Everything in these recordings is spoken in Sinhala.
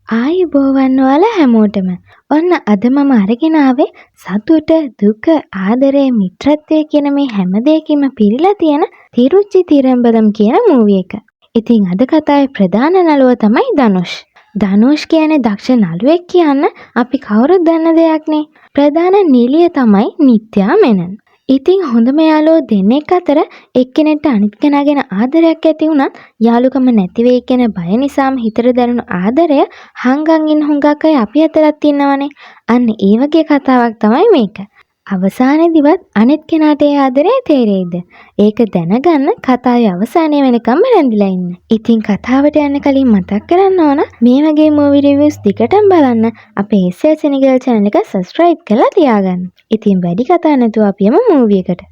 ආයුබෝවන් ඔයාලා හැමෝටම. ඔන්න අද මම අරගෙන ආවේ සතුට, දුක, ආදරය, මිත්‍රත්වය කියන මේ හැම දෙයකින්ම පිරීලා තියෙන තිරුචි තිරඹලම් කියන මූවි එක. ඉතින් අද කතාවේ ප්‍රධාන නළුවා තමයි ධනුෂ්. ධනුෂ් කියන්නේ දක්ෂ නළුවෙක් කියන්න අපි කවුරුත් දන්න දෙයක්නේ. ප්‍රධාන නිළිය තමයි නිත්යා මෙනන්. ඉතින් හොඳම යාළුවෝ දෙන්නෙක් අතර එක්කෙනෙක්ට අනිත් කෙනා ගැන ආදරයක් ඇති වුණත් යාළුකම නැති වෙයි කියන බය නිසාම හිතට දැනුණු ආදරය හංගන් ඉන්න හුඟක් අය අපි අතරත් ඉන්නවනේ. අන්න ඒ වගේ කතාවක් තමයි මේක. අවසානයේදීවත් අනිත් කෙනාට ඒ ආදරය තේරෙයිද? ඒක දැනගන්න කතාවේ අවසානය වෙනකම් රැඳිලා ඉන්න. ඉතින් කතාවට යන්න කලින් මතක් කරන්න ඕන මේ වගේ මූවි රිවිව්ස් දිගටම බලන්න අපේ SL Senegal channel එක subscribe කරලා තියාගන්න. ඉතින් වැඩි කතා නැතුව අපි යමු මූවි එකට.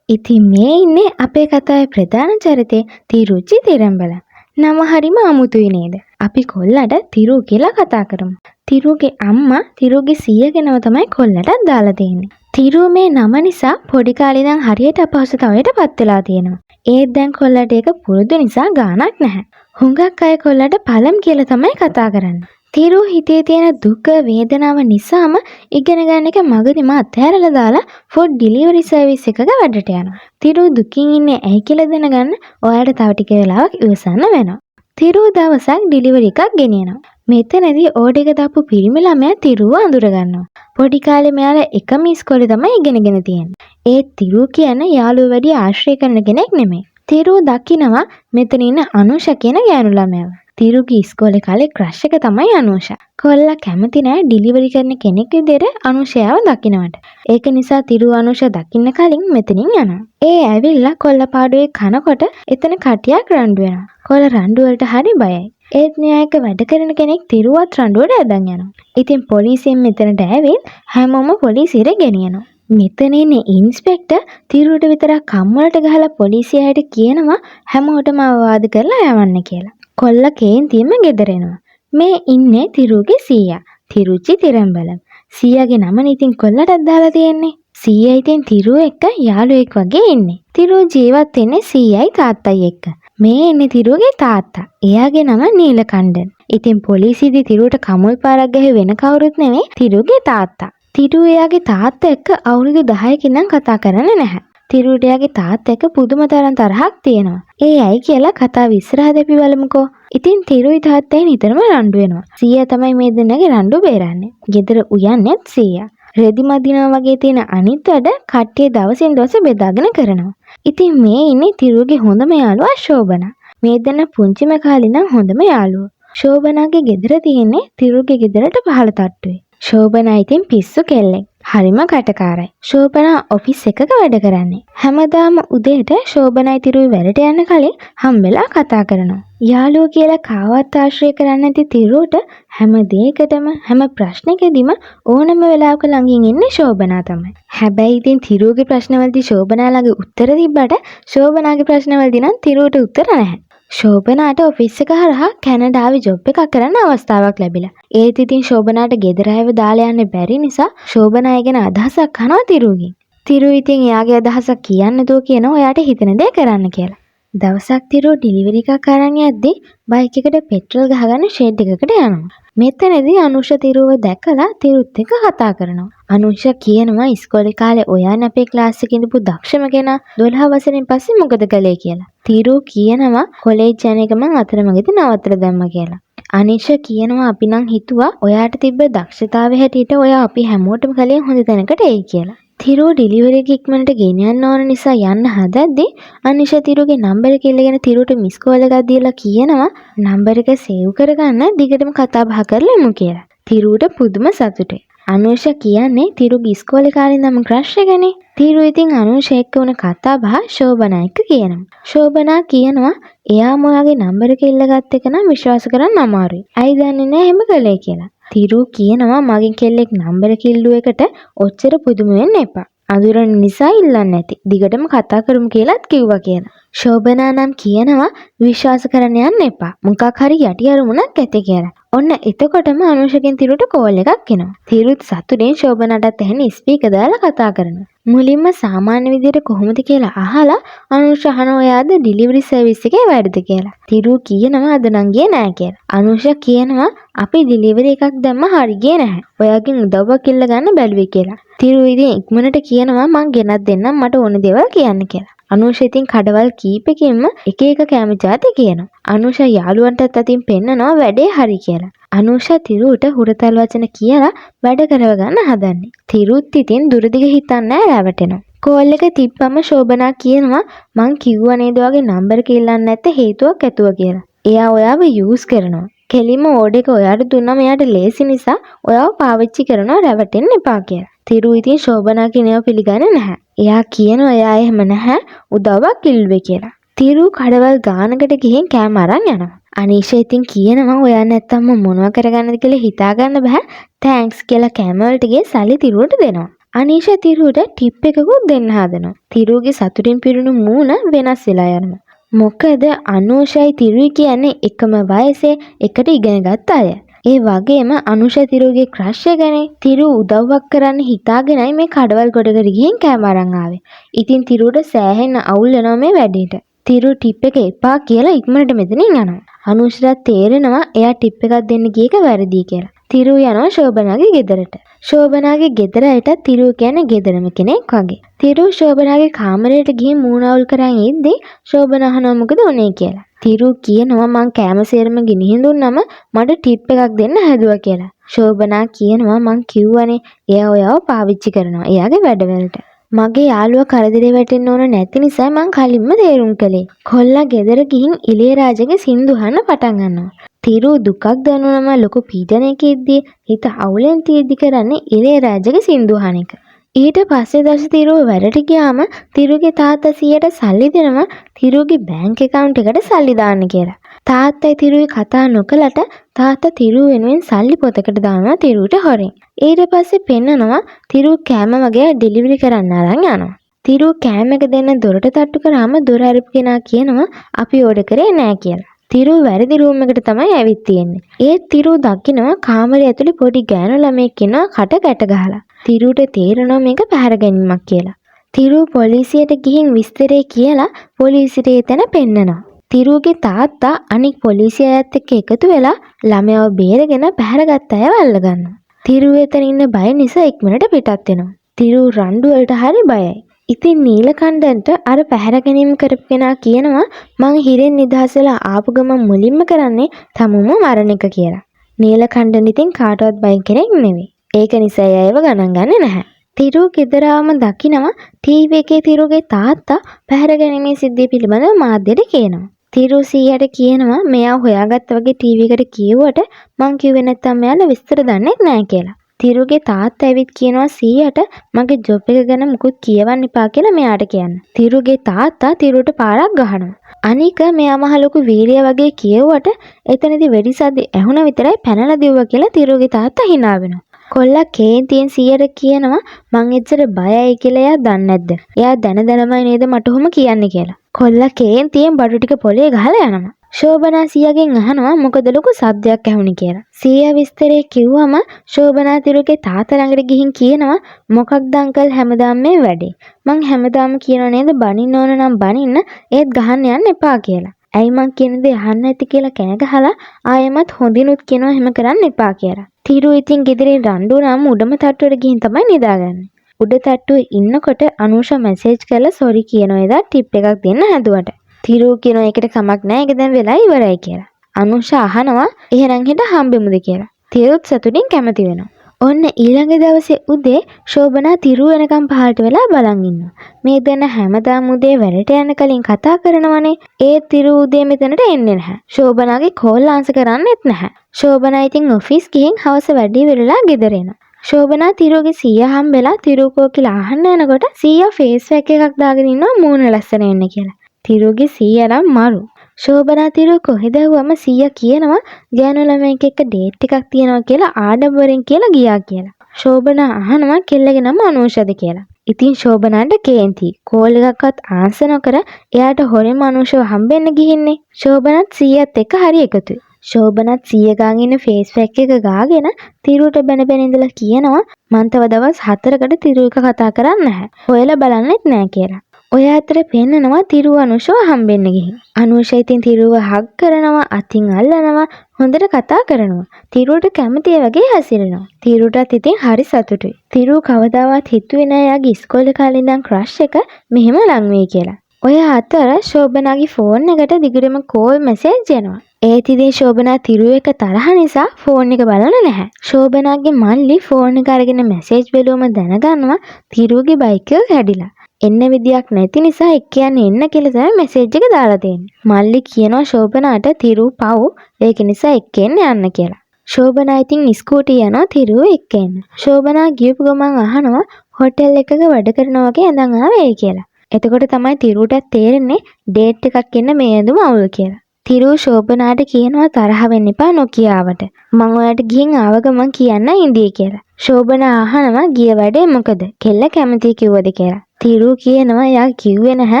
ඉතින් මේ ඉන්නේ අපේ කතාවේ ප්‍රධාන චරිතේ තිරුචි තිරඹල. නම හරිම අමුතුයි නේද? අපි කොල්ලට තිරු කියලා කතා කරමු. තිරුගේ අම්මා තිරුගේ සීයාගේ නම තමයි කොල්ලටත් දාලා තියෙන්නේ. තිරු මේ නම නිසා පොඩි කාලේ ඉඳන් හරියට අපහසුතාවයට පත් වෙලා තියෙනවා. ඒත් දැන් කොල්ලට ඒක පුරුදු නිසා ගාණක් නැහැ. හුඟක් අය කොල්ලට පළම් කියලා තමයි කතා කරන්නේ. තිරු හිතේ තියෙන දුක වේදනාව නිසාම ඉගෙන ගන්න එක මගදීම අත්හැරලා දාලා ෆුඩ් ඩිලිවරි සර්විස් එකක වැඩට යනවා. තිරු දුකින් ඉන්නේ ඇයි කියලා දැනගන්න ඔයාලට තව ටික වෙලාවක් ඉවසන්න වෙනවා. තිරු දවසක් ඩිලිවරි එකක් ගෙනියනවා. මෙතනදී ඕඩර් එක දාපු පිරිමි ළමයා තිරුව අඳුර ගන්නවා. පොඩි කාලේ මෙයාලා එකම ඉස්කෝලේ තමයි ඉගෙනගෙන තියෙන්නේ. ඒත් තිරු කියන්නේ යාළුවෝ වැඩි ආශ්‍රය කරන කෙනෙක් නෙමෙයි. තිරු දකිනවා මෙතන ඉන්න අනුෂා කියන ගෑනු ළමයාව. තිරුගේ ඉස්කෝලේ කාලේ ක්‍රෂ් එක තමයි අනුෂා. කොල්ලා කැමති නෑ ඩිලිවරි කරන කෙනෙක් විදිහට අනුෂාව දකින්නට. ඒක නිසා තිරු අනුෂා දකින්න කලින් මෙතනින් යනවා. ඒ ඇවිල්ලා කොල්ලා පාඩුවේ කනකොට එතන කටියක් රණ්ඩු වෙනවා. කොල්ලා රණ්ඩු වලට හරි බයයි. ඒත් න්‍යායක වැඩ කරන කෙනෙක් තිරුවත් රණ්ඩුවට ඇදන් යනවා. ඉතින් පොලිසියෙන් මෙතනට ඇවිත් හැමෝම පොලිසියට ගෙනියනවා. මෙතන ඉන්නේ ඉන්ස්පෙක්ටර් තිරුවට විතරක් කම්මලට ගහලා පොලිසියට කියනවා හැමෝටම අවවාද කරලා යවන්න කියලා. කොල්ලා කේන්තියෙම ගෙදර එනවා. මේ ඉන්නේ තිරුගේ සීයා. තිරුචි තිරඹලම්. සීයාගේ නමනේ ඉතින් කොල්ලටත් දාලා තියෙන්නේ. සීයා ඉතින් තිරු එක්ක යාළුවෙක් වගේ ඉන්නේ. තිරු ජීවත් වෙන්නේ සීයයි තාත්තයි එක්ක. මේ ඉන්නේ තිරුගේ තාත්තා. එයාගේ නම නීලකණ්ඩන්. ඉතින් පොලිසියේදී තිරුවට කමුල් පාරක් ගහේ වෙන කවුරුත් නෙමෙයි තිරුගේ තාත්තා. තිරු එයාගේ තාත්තා එක්ක අවුරුදු 10කින් ඉඳන් කතා කරන්නේ නැහැ. තිරුට එයාගේ තාත්තා එක්ක පුදුම තරම් තරහක් තියෙනවා. ඒ ඇයි කියලා කතාව ඉස්සරහට අපි බලමුකෝ. ඉතින් තිරුයි තාත්තයි නිතරම රණ්ඩු වෙනවා. සීයා තමයි මේ දෙන්නගේ රණ්ඩු බේරන්නේ. ගෙදර උයන්නේත් සීයා. රෙදි මදිනවා වගේ තියෙන අනිත් වැඩ කට්ටිය දවසින් දවස බෙදාගෙන කරනවා. ඉතින් මේ ඉන්නේ තිරුගේ හොඳම යාළුවා ශෝබනා. මේ දෙන්න පුංචිම කාලේ ඉඳන් හොඳම යාළුවෝ. ශෝබනාගේ ගෙදර තියෙන්නේ තිරුගේ ගෙදරට පහළ තට්ටුවේ. ශෝබනා ඉතින් පිස්සු කෙල්ලෙක්. හරිම කටකාරයි. ශෝබනා ඔෆිස් එකක වැඩ කරන්නේ. හැමදාම උදේට ශෝබනායි තිරුයි වැඩට යන්න කලින් හම්බෙලා කතා කරනවා. යාළුවෝ කියලා කාවත් ආශ්‍රය කරන්නේ නැති තිරුට හැම දෙයකටම හැම ප්‍රශ්නකදීම ඕනම වෙලාවක ළඟින් ඉන්නේ ශෝබනා තමයි. හැබැයි ඉතින් තිරුගේ ප්‍රශ්නවලදී ශෝබනා ළඟ උත්තර තිබ්බට ශෝබනාගේ ප්‍රශ්නවලදී නම් තිරුට උත්තර නැහැ. ශෝබනාට ඔෆිස් එක හරහා කැනඩාවේ ජොබ් එකක් කරන්න අවස්ථාවක් ලැබිලා. ඒත් ඉතින් ශෝබනාට ගෙදර ආව දාලා යන්න බැරි නිසා ශෝබනා ගැන අදහසක් අහනවා තිරුගෙන්. තිරු ඉතින් එයාගේ අදහසක් කියන්න දෝ කියනවා එයාට හිතෙන දේ කරන්න කියලා. දවසක් තිරු ඩිලිවරි එකක් අරන් යද්දි බයික් එකට පෙට්‍රල් ගහගන්න ෂෙඩ් එකකට යනවා. මෙතනදී අනුෂා තිරුව දැකලා තිරුත් එක්ක කතා කරනවා. අනුෂා කියනවා ඉස්කෝලේ කාලේ ඔයානේ අපේ ක්ලාස් එකේ ඉඳපු දක්ෂම කෙනා 12 වසරෙන් පස්සේ මොකද කළේ කියලා. තිරු කියනවා කොලෙජ් යන එක මං අතරමඟදී නවත්තලා දැම්මා කියලා. අනිෂා කියනවා අපි නම් හිතුවා ඔයාට තිබ්බ දක්ෂතාවය හැටියට ඔයා අපි හැමෝටම කලින් හොඳ තැනකට එයි කියලා. තිරු ඩිලිවරි එක ඉක්මනට ගෙනියන්න ඕන නිසා යන්න හදද්දී අනිෂා තිරුගේ නම්බර එක ඉල්ලගෙන තිරුට මිස් කෝල් එකක් දීලා කියනවා නම්බර එක සේව් කරගන්න දිගටම කතා බහ කරලා ඉමු කියලා. තිරුට පුදුම සතුටුයි. අනුෂා කියන්නේ තිරුගේ ඉස්කෝලේ කාලේ ඉඳන්ම ක්‍රෂ් එකනේ. තිරු ඉතින් අනුෂා එක්ක වුණ කතා බහ ශෝබනා එක්ක කියනවා. ශෝබනා කියනවා එයාම ඔයාගේ නම්බර එක ඉල්ලගත්ත එක නම් විශ්වාස කරන්න අමාරුයි. ඇයි දන්නේ නැහැ එහෙම කළේ කියලා. තිරු කියනවා මගෙන් කෙල්ලෙක් නම්බර කිල්ලුව එකට ඔච්චර පුදුම වෙන්න එපා. අඳුරන නිසා ඉල්ලන්නේ නැති. දිගටම කතා කරමු කියලාත් කිව්වා කියලා. ශෝබනා නම් කියනවා විශ්වාස කරන්න යන්න එපා. මොකක් හරි යටි අරමුණක් ඇති කියලා. ඔන්න එතකොටම අනුෂගෙන් තිරුට කෝල් එකක් එනවා. තිරුත් සතුටෙන් ශෝභනාටත් ඇහෙන ස්පීකර් දාලා කතා කරනවා. මුලින්ම සාමාන්‍ය විදියට කොහොමද කියලා අහලා අනුෂ අහනවා ඔයාද ඩිලිවරි සර්විස් එකේ වැඩද කියලා. තිරු කියනවා අද නම් ගියේ නෑ කියලා. අනුෂ කියනවා අපි ඩිලිවරි එකක් දැම්ම හරි ගියේ නැහැ. ඔයාගෙන් උදව්වක් ඉල්ල ගන්න බැලුවේ කියලා. තිරු ඉතින් ඉක්මනට කියනවා මං ගෙනත් දෙන්නම් මට ඕන දේවල් කියන්න කියලා. අනුෂ ඉතින් කඩවල් කීපකින්ම එක එක කැම જાති කියනවා. අනුෂ යාළුවන්ටත් අතින් පෙන්නනවා වැඩේ හරි කියලා. අනුෂ තිරුට හුරතල් වචන කියලා වැඩ කරව ගන්න හදන්නේ. තිරුත් ඉතින් දුරදිග හිතන්නේ රැවටෙනවා. කෝල් එක තිබ්බම ශෝභනා කියනවා මං කිව්වා නේද ඔයාගේ නම්බර් එක ඉල්ලන්න නැත්තේ හේතුවක් ඇතුව කියලා. එයා ඔයාව යූස් කරනවා. කෙලින්ම ඕඩර් එක ඔයාට දුන්නම එයාට ලේසි නිසා ඔයාව පාවිච්චි කරනවා රැවටෙන්න එපා කියලා. තිරු ඉතින් ශෝභනා කියනව පිළිගන්නේ නැහැ. එයා කියනවා එයා එහෙම නැහැ උදව්වක් ඉල්ලුවේ කියලා. තිරු කඩවල් ගානකට ගිහින් කෑම අරන් යනවා. අනීෂා ඉතින් කියනවා ඔයා නැත්තම් මොනව කරගන්නද කියලා හිතා ගන්න බෑ. තෑන්ක්ස් කියලා කෑම වලට ගියේ සල්ලි තිරුවට දෙනවා. අනීෂා තිරුට ටිප් එකකුත් දෙන්න හදනවා. තිරුගේ සතුටින් පිරුණු මූණ වෙනස් වෙලා යනවා. මොකද අනුෂයි තිරුයි කියන්නේ එකම වයසේ එකට ඉගෙන ගත්ත අය. ඒ වගේම අනුෂා තිරුගේ ක්‍රෂ් එකනේ. තිරු උදව්වක් කරන්න හිතාගෙනයි මේ කඩවල් ගොඩකට ගිහින් කෑම අරන් ආවේ. ඉතින් තිරුට සෑහෙන අවුල් වෙනවා මේ වැඩේට. තිරු ටිප් එක එපා කියලා ඉක්මනට මෙතනින් යනවා. අනුෂ්ටත් තේරෙනවා එයා ටිප් එකක් දෙන්න ගිය එක වැරදි කියලා. තිරු යනවා ශෝභනාගේ ගෙදරට. ශෝභනාගේ ගෙදර ඇයට තිරු කියන්නේ ගෙදරම කෙනෙක් වගේ. තිරු ශෝභනාගේ කාමරයට ගිහින් මූණ අවුල් කරන් ඉද්දී ශෝභනා අහනවා මොකද උනේ කියලා. තිරු කියනවා මං කෑම සේරම ගිනිහින් දුන්නම මට ටිප් එකක් දෙන්න හැදුවා කියලා. ශෝභනා කියනවා මං කිව්වනේ එයා ඔයාව පාවිච්චි කරනවා. එයාගේ වැඩවලට. මගේ යාළුවා කරදරේ වැටෙන්න ඕන නැති නිසා මං කලින්ම තේරුම් කළේ. කොල්ලා ගෙදර ගිහින් ඉලේරාජගේ සින්දු අහන්න පටන් ගන්නවා. තිරු දුකක් දැනුනම ලොකු පීඩනයකෙද්දී හිත අවුලෙන් තියෙද්දි කරන්නේ ඉලේරාජගේ සින්දු අහන එක. ඊට පස්සේ දවසේ තිරුව වැඩට ගියාම තිරුගේ තාත්තා 100ට සල්ලි දෙනවා තිරුගේ බැංක් account එකට සල්ලි දාන්න කියලා. තාත්තයි තිරුයි කතා නොකලට තාත්තා තිරු වෙනුවෙන් සල්ලි පොතකට දානවා තිරුට හොරෙන්. ඊට පස්සේ පෙන්නනවා තිරු කෑම වගේ ඩෙලිවරි කරන්න අරන් යනවා. තිරු කෑම එක දෙන්න දොරට තට්ටු කරාම දොර අරපු කෙනා කියනවා අපි ඕඩර් කරේ නෑ කියලා. තිරු වැරදි රූම් එකට තමයි ඇවිත් තියෙන්නේ. ඒත් තිරු දකිනවා කාමරය ඇතුලේ පොඩි ගෑනු ළමෙක් ඉන්නවා කට ගැට ගහලා. තිරුට තේරෙනවා මේක පැහැර ගැනීමක් කියලා. තිරු පොලිසියට ගිහින් විස්තරේ කියලා පොලිසියට එතන පෙන්නනවා. තිරුගේ තාත්තා අනික් පොලිසිය අයත් එක්ක එකතු වෙලා ළමයාව බේරගෙන පැහැරගත්ත අයව අල්ලගන්නවා. තිරු එතන ඉන්න බය නිසා ඉක්මනට පිටත් වෙනවා. තිරු රණ්ඩු වලට හරි බයයි. ඉතින් නීලකණ්ඩන්ට අර පැහැර ගැනීම කරපු කෙනා කියනවා මං හිරෙන් නිදහස් වෙලා ආපු ගමන් මුලින්ම කරන්නේ තමුම මරණ එක කියලා. නීලකණ්ඩන් ඉතින් කාටවත් බය කෙනෙක් නෙවෙයි. ඒක නිසා එයව ගණන් ගන්නේ නැහැ. තිරු ගෙදරාම දකිනවා ටීවී එකේ තිරුගේ තාත්තා පැහැර ගැනීමේ සිද්ධිය පිළිබඳව මාධ්‍යට කියනවා. තිරු සීයට කියනවා මෙයා හොයාගත්ත වගේ ටීවී එකට කියුවට මං කිව්වේ නැත්තම් මෙයාලා විස්තර දන්නේ නැහැ කියලා. තිරුගේ තාත්තා ඇවිත් කියනවා සීයට මගේ ජොබ් එක ගැන මුකුත් කියවන්න එපා කියලා මෙයාට කියන්න. තිරුගේ තාත්තා තිරුට පාරක් ගහනවා. අනික මෙයා මහ ලොකු වීරිය වගේ කියුවට එතනදී වෙඩිසද්ද ඇහුණ විතරයි පැනලා දිව්වා කියලා තිරුගේ තාත්තා hina වෙනවා. කොල්ලා කේන්තියෙන් සීයට කියනවා මං එච්චර බයයි කියලා එයා දන්නේ නැද්ද? එයා දැන දැනමයි නේද මට ඔහොම කියන්නේ කියලා. කොල්ලා කේන්තියෙන් බඩු ටික පොලේ ගහලා යනවා. ශෝභනා සීයාගෙන් අහනවා මොකද ලොකු සද්දයක් ඇහුණේ කියලා. සීයා විස්තරේ කිව්වම ශෝභනා තිරුගේ තාත්තා ළඟට ගිහින් කියනවා මොකක්ද අංකල් හැමදාම මේ වැඩේ? මං හැමදාම කියනව නේද බනින්න ඕන නම් බනින්න ඒත් ගහන්න යන්න එපා කියලා. ඇයි මං කියන දේ අහන්න ඇති කියලා කෑ ගහලා ආයෙමත් හොඳිනුත් කියනවා එහෙම කරන්න එපා කියලා. තිරු ඉතින් ගෙදරින් රණ්ඩු නම් උඩම තට්ටුවට ගිහින් තමයි නිදාගන්නේ. උඩ තට්ටුවේ ඉන්නකොට අනුෂා මැසේජ් කරලා සෝරි කියනවා එදා ටිප් එකක් දෙන්න හැදුවට. තිරු කියනවා ඒකට කමක් නැහැ ඒක දැන් වෙලා ඉවරයි කියලා. අනුෂා අහනවා එහෙනම් හෙට හම්බෙමුද කියලා. තිරුත් සතුටින් කැමති වෙනවා. ඔන්න ඊළඟ දවසේ උදේ ශෝභනා තිරු වෙනකම් පහළට වෙලා බලන් ඉන්නවා. මේ දෙන්න හැමදාම උදේ වැඩට යන්න කලින් කතා කරනවනේ. ඒ තිරු උදේ මෙතනට එන්නේ නැහැ. ශෝභනාගේ කෝල් ආන්සර් කරන්නෙත් නැහැ. ශෝභනා ඉතින් ඔෆිස් ගිහින් හවස වැඩි වෙලලා ගෙදර එනවා. ශෝභනා තිරුගේ සීයා හම්බෙලා තිරුකෝ කියලා අහන්න යනකොට සීයා ෆේස් පැක් එකක් දාගෙන ඉන්නවා මූණ ලස්සන වෙන්න කියලා. තිරුගේ සීයා නම් මරු. ශෝභනා තිරු කොහෙද වුවම සීයා කියනවා ගෑනු ළමයෙක් එක්ක ඩේට් එකක් තියනවා කියලා ආඩම්බරෙන් කියලා ගියා කියලා. ශෝභනා අහනවා කෙල්ලගේ නම අනුෂාද කියලා. ඉතින් ශෝභනාට කේන්ති කෝල් එකක්වත් ආන්සර් නොකර එයාට හොරෙන් අනුෂව හම්බෙන්න ගිහින්නේ. ශෝභනාත් සීයාත් එක්ක හරි එකතුයි. ශෝභනත් සීය ගාගෙන ඉන්න ෆේස් පැක් එක ගාගෙන තිරුට බැන බැන ඉඳලා කියනවා මං තව දවස් 4කට තිරු එක කතා කරන්නේ නැහැ. ඔයලා බලන්නෙත් නැහැ කියලා. ඔය අතරේ පෙන්නනවා තිරුව අනුෂව හම්බෙන්න ගිහින්. අනුෂ ඉතින් තිරුව හග් කරනවා, අතින් අල්ලනවා, හොඳට කතා කරනවා. තිරුවට කැමතිය වගේ හැසිරෙනවා. තිරුටත් ඉතින් හරි සතුටුයි. තිරුව කවදාවත් හිතුවේ නෑ යාගේ ඉස්කෝලේ කාලේ ඉඳන් ක්‍රෂ් එක මෙහෙම ලං වෙයි කියලා. ඔය අතර ශෝභනාගේ ෆෝන් එකට දිගටම කෝල් මැසේජ් එනවා. ඒත් ඉතින් ශෝභනා තිරුව එක තරහ නිසා ෆෝන් එක බලන්නේ නැහැ. ශෝභනාගේ මල්ලි ෆෝන් එක අරගෙන මැසේජ් බැලුවම දැනගන්නවා තිරුවගේ බයික් එක කැඩිලා. එන්න විදියක් නැති නිසා එක්කයන් එන්න කියලා තමයි මැසේජ් එක දාලා තියෙන්නේ. මල්ලි කියනවා ශෝභනාට තිරුව පව් ඒක නිසා එක්කෙන්න යන්න කියලා. ශෝභනා ඉතින් ස්කූටි යනවා තිරුව එක්කෙන්න. ශෝභනා ගියපු ගමන් අහනවා හොටෙල් එකක වැඩ කරනවා වගේ ඇඳන් ආවේ කියලා. එතකොට තමයි තිරුවටත් තේරෙන්නේ ඩේට් එකක් එන්න මේ ඇඳුම අවුල් කියලා. තිරුව ශෝභනාට කියනවා තරහ වෙන්න එපා නොකියාවට. මං ඔයාලට ගිහින් ආව ගමන් කියන්න ඉඳී කියලා. ශෝභනා අහනවා ගිය වැඩේ මොකද? කෙල්ල කැමති කිව්වද කියලා. තිරුව කියනවා යා කිව්වේ නැහැ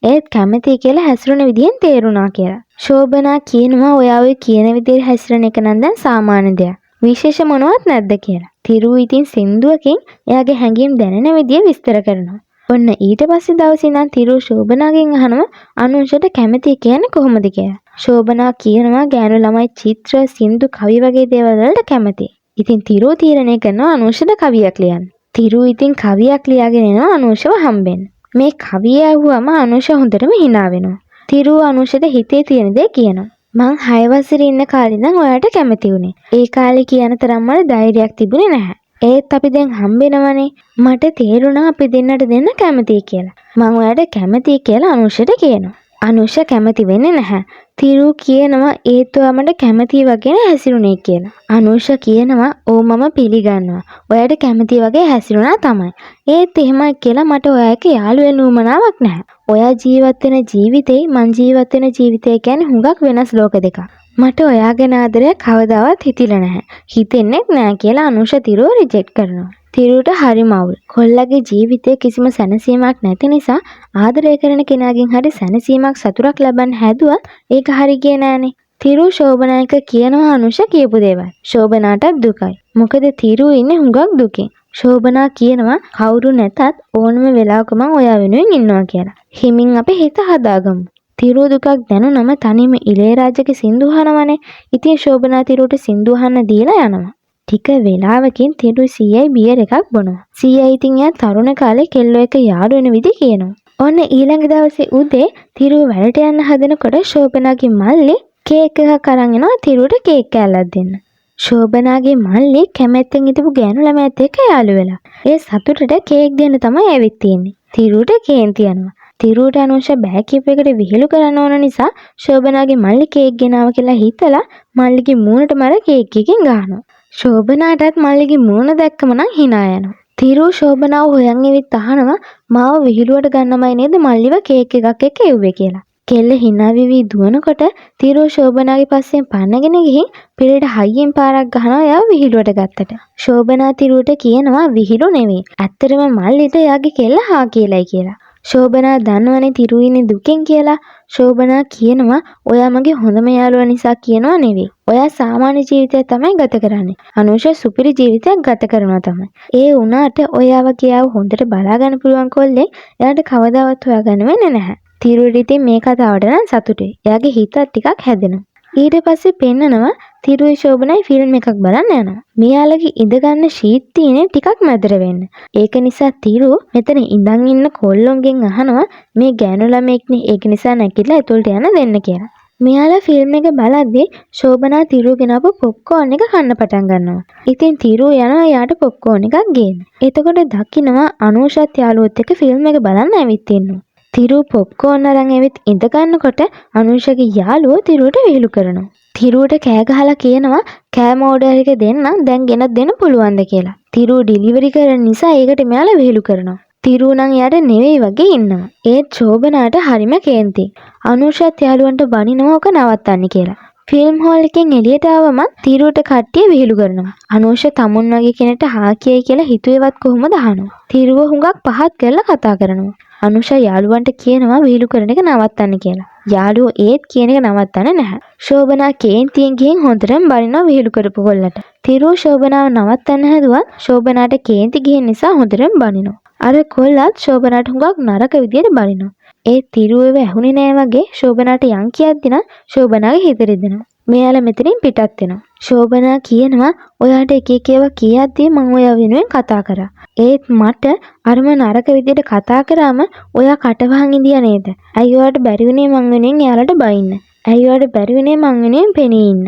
ඒත් කැමති කියලා හැසිරුණ විදිහෙන් තේරුණා කියලා. ශෝභනා කියනවා ඔයා ඔය කියන විදිහට හැසිරෙන එක නම් දැන් සාමාන්‍ය දෙයක්. විශේෂ මොනවත් නැද්ද කියලා. තිරුව ඉතින් සින්දුවකින් එයාගේ හැඟීම් දැනෙන විදිය විස්තර කරනවා. ඔන්න ඊට පස්සේ දවසේ ඉඳන් තිරුව ශෝභනාගෙන් අහනවා අනුෂට කැමති කියන්නේ කොහොමද කියලා. ශෝභනා කියනවා ගෑනු ළමයි චිත්‍ර, සින්දු, කවි වගේ දේවල් වලට කැමතියි. ඉතින් තිරුව තීරණය කරනවා අනුෂට කවියක් ලියන්න. තිරුව ඉතින් කවියක් ලියාගෙන එනවා අනුෂව හම්බෙන්න. මේ කවිය ඇහුවම අනුෂ හොඳටම hina වෙනවා. තිරුව අනුෂට හිතේ තියෙන දේ කියනවා. මං 6 වසරේ ඉන්න කාලේ ඉඳන් ඔයාට කැමති වුණේ. ඒ කාලේ කියන තරම් වල ධෛර්යයක් තිබුණේ නැහැ. ඒත් අපි දැන් හම්බෙනවනේ. මට තේරුණා අපි දෙන්නට දෙන්න කැමතියි කියලා. මං ඔයාට කැමතියි කියලා අනුෂට කියනවා. අනුෂ කැමති වෙන්නේ නැහැ. තිරුව කියනවා ඒත් ඔයා මට කැමතියි වගේ හැසිරුණේ කියලා. අනුෂ කියනවා "ඔව් මම පිළිගන්නවා. ඔයාට කැමතියි වගේ හැසිරුණා තමයි. ඒත් එහෙමයි කියලා මට ඔයා එක්ක යාළු වෙන්න උවමනාවක් නැහැ. ඔයා ජීවත් වෙන ජීවිතේ මං ජීවත් වෙන ජීවිතේ කියන්නේ හුඟක් වෙනස් ලෝක දෙකක්. මට ඔයා ගැන ආදරයක් කවදාවත් හිතිලා නැහැ. හිතෙන්නේ නැහැ" කියලා අනුෂ තිරුව රිජෙක්ට් කරනවා. තිරුවට හරිම අවුල්. කොල්ලගේ ජීවිතේ කිසිම සැනසීමක් නැති නිසා ආදරය කරන කෙනාගෙන් හරි සැනසීමක් සතුටක් ලබන්න හැදුවත් ඒක හරි ගියේ නෑනේ. තිරුව ශෝභනා එක කියනවා අනුෂ කියපු දේවල්. ශෝභනාටත් දුකයි. මොකද තිරුව ඉන්නේ හුඟක් දුකින්. ශෝභනා කියනවා කවුරු නැතත් ඕනම වෙලාවක මං ඔයා වෙනුවෙන් ඉන්නවා කියලා. හිමින් අපි හිත හදාගමු. තිරුව දුකක් දැනුනම තනියම ඉලේරාජගේ සින්දු අහනවනේ. ඉතින් ශෝභනා තිරුවට සින්දු අහන්න දීලා යනවා. ටික වෙලාවකින් තිරුව සීයයි බියර් එකක් බොනවා. සීයයි ඉතින් එයා තරුණ කාලේ කෙල්ලෝ එක යාළු වෙන විදි කියනවා. ඔන්න ඊළඟ දවසේ උදේ තිරුව වැඩට යන්න හදනකොට ශෝභනාගේ මල්ලි කේක් එකක් අරන් එනවා තිරුවට කේක් කෑල්ලක් දෙන්න. ශෝභනාගේ මල්ලි කැමැත්තෙන් හිටපු ගෑනු ළමයාත් එක්ක යාළු වෙලා. ඒ සතුටට කේක් දෙන්න තමයි ඇවිත් තියෙන්නේ. තිරුවට කේන්ති යනවා. තිරුවට අනුෂ බෑ කියපු එකට විහිළු කරන්න ඕන නිසා ශෝභනාගේ මල්ලි කේක් ගෙනාව කියලා හිතලා මල්ලිගේ මූණට මර කේක් එකකින් ගහනවා. ශෝභනාටත් මල්ලිගේ මූණ දැක්කම නම් hina යනවා. තිරුව ශෝභනාව හොයන් එවිත් අහනවා මාව විහිළුවට ගන්නමයි නේද මල්ලිව කේක් එකක් එක්ක එව්වේ කියලා. කෙල්ල hina වෙවි දුවනකොට තිරුව ශෝභනාගේ පස්සෙන් පන්නගෙන ගිහින් පිළට හයියෙන් පාරක් ගහනවා එයාව විහිළුවට ගත්තට. ශෝභනා තිරුවට කියනවා විහිළු නෙවෙයි. ඇත්තටම මල්ලිට එයාගේ කෙල්ල හා කියලායි කියලා. ශෝභනා දන්නවනේ තිරුව ඉන්නේ දුකෙන් කියලා. ශෝභනා කියනවා ඔයා මගේ හොඳම යාළුවා නිසා කියනවා නෙවෙයි. ඔයා සාමාන්‍ය ජීවිතයක් තමයි ගත කරන්නේ. අනුෂ සුපිරි ජීවිතයක් ගත කරනවා තමයි. ඒ වුණාට ඔයාව කියාව හොඳට බලා ගන්න පුළුවන් කොල්ලේ එයාට කවදාවත් හොයාගන්න වෙන්නේ නැහැ. තිරුවට ඉතින් මේ කතාවට නම් සතුටුයි. එයාගේ හිතත් ටිකක් හැදෙනවා. ඊට පස්සේ පෙන්නනවා තිරුවේ ශෝභනයි ෆිල්ම් එකක් බලන්න යනවා. මෙයාලගේ ඉඳගන්න ෂීට් තියෙන්නේ ටිකක් මැදට වෙන්න. ඒක නිසා තිරුව මෙතන ඉඳන් ඉන්න කොල්ලොන්ගෙන් අහනවා මේ ගෑනු ළමෙක්නේ ඒක නිසා නැගිටලා එතොල්ට යන්න දෙන්න කියලා. මෙයාලා ෆිල්ම් එක බලද්දී ශෝභනා තිරුව ගෙනාපු පොප්කෝර්න් එක කන්න පටන් ගන්නවා. ඉතින් තිරුව යනවා යාට පොප්කෝර්න් එකක් ගේන්න. එතකොට දකින්නවා අනුෂත් යාළුවොත් එක්ක ෆිල්ම් එක බලන්න ඇවිත් ඉන්නවා. තිරුව පොප්කෝර්න් අරන් ඇවිත් ඉඳ ගන්නකොට අනුෂගේ යාළුවෝ තිරුවට විහිළු කරනවා. තිරුවට කෑ ගහලා කියනවා කෑම ඕඩර් එක දෙන්න දැන් ගෙනත් දෙන්න පුළුවන්ද කියලා. තිරුව ඩිලිවරි කරන නිසා ඒකට මෙයාලා විහිළු කරනවා. තිරුව නම් යාට නෙවෙයි වගේ ඉන්නවා. ඒත් ශෝභනාට හරිම කේන්ති. අනුෂත් යාළුවන්ට බනිනවා ඔක නවත්තන්න කියලා. ෆිල්ම් හෝල් එකෙන් එළියට ආවම තිරුවට කට්ටිය විහිළු කරනවා. අනුෂ තමුන් වගේ කෙනෙක්ට හා කියයි කියලා හිතුවේවත් කොහොමද අහනවා. තිරුව හුඟක් පහත් කරලා කතා කරනවා. අනුෂ යාළුවන්ට කියනවා විහිළු කරන එක නවත්තන්න කියලා. යාළුවෝ ඒත් කියන එක නවත්තන්නේ නැහැ. ශෝභනා කේන්තියෙන් ගිහින් හොඳටම බනිනවා විහිළු කරපු කොල්ලට. තිරු ශෝභනාව නවත්තන්න හැදුවත් ශෝභනාට කේන්ති ගිහින් නිසා හොඳටම බනිනවා. අර කොල්ලත් ශෝභනාට හුඟක් නරක විදියට බනිනවා. ඒ තිරුවව ඇහුනේ නෑ වගේ ශෝභනාට යන් කියද්දි නම් ශෝභනාගේ හිත රිදෙනවා. මෙයාලා මෙතනින් පිටත් වෙනවා. ශෝභනා කියනවා ඔයාට එක එක ඒවා කියද්දී මම ඔයා වෙනුවෙන් කතා කරා. ඒත් මට අරම නරක විදියට කතා කරාම ඔයා කටවහන් ඉඳියා නේද? ඇයි ඔයාට බැරි වුණේ මං වෙනුවෙන් එයාලට බයින්න? ඇයි ඔයාට බැරි වුණේ මං වෙනුවෙන් පෙනී ඉන්න?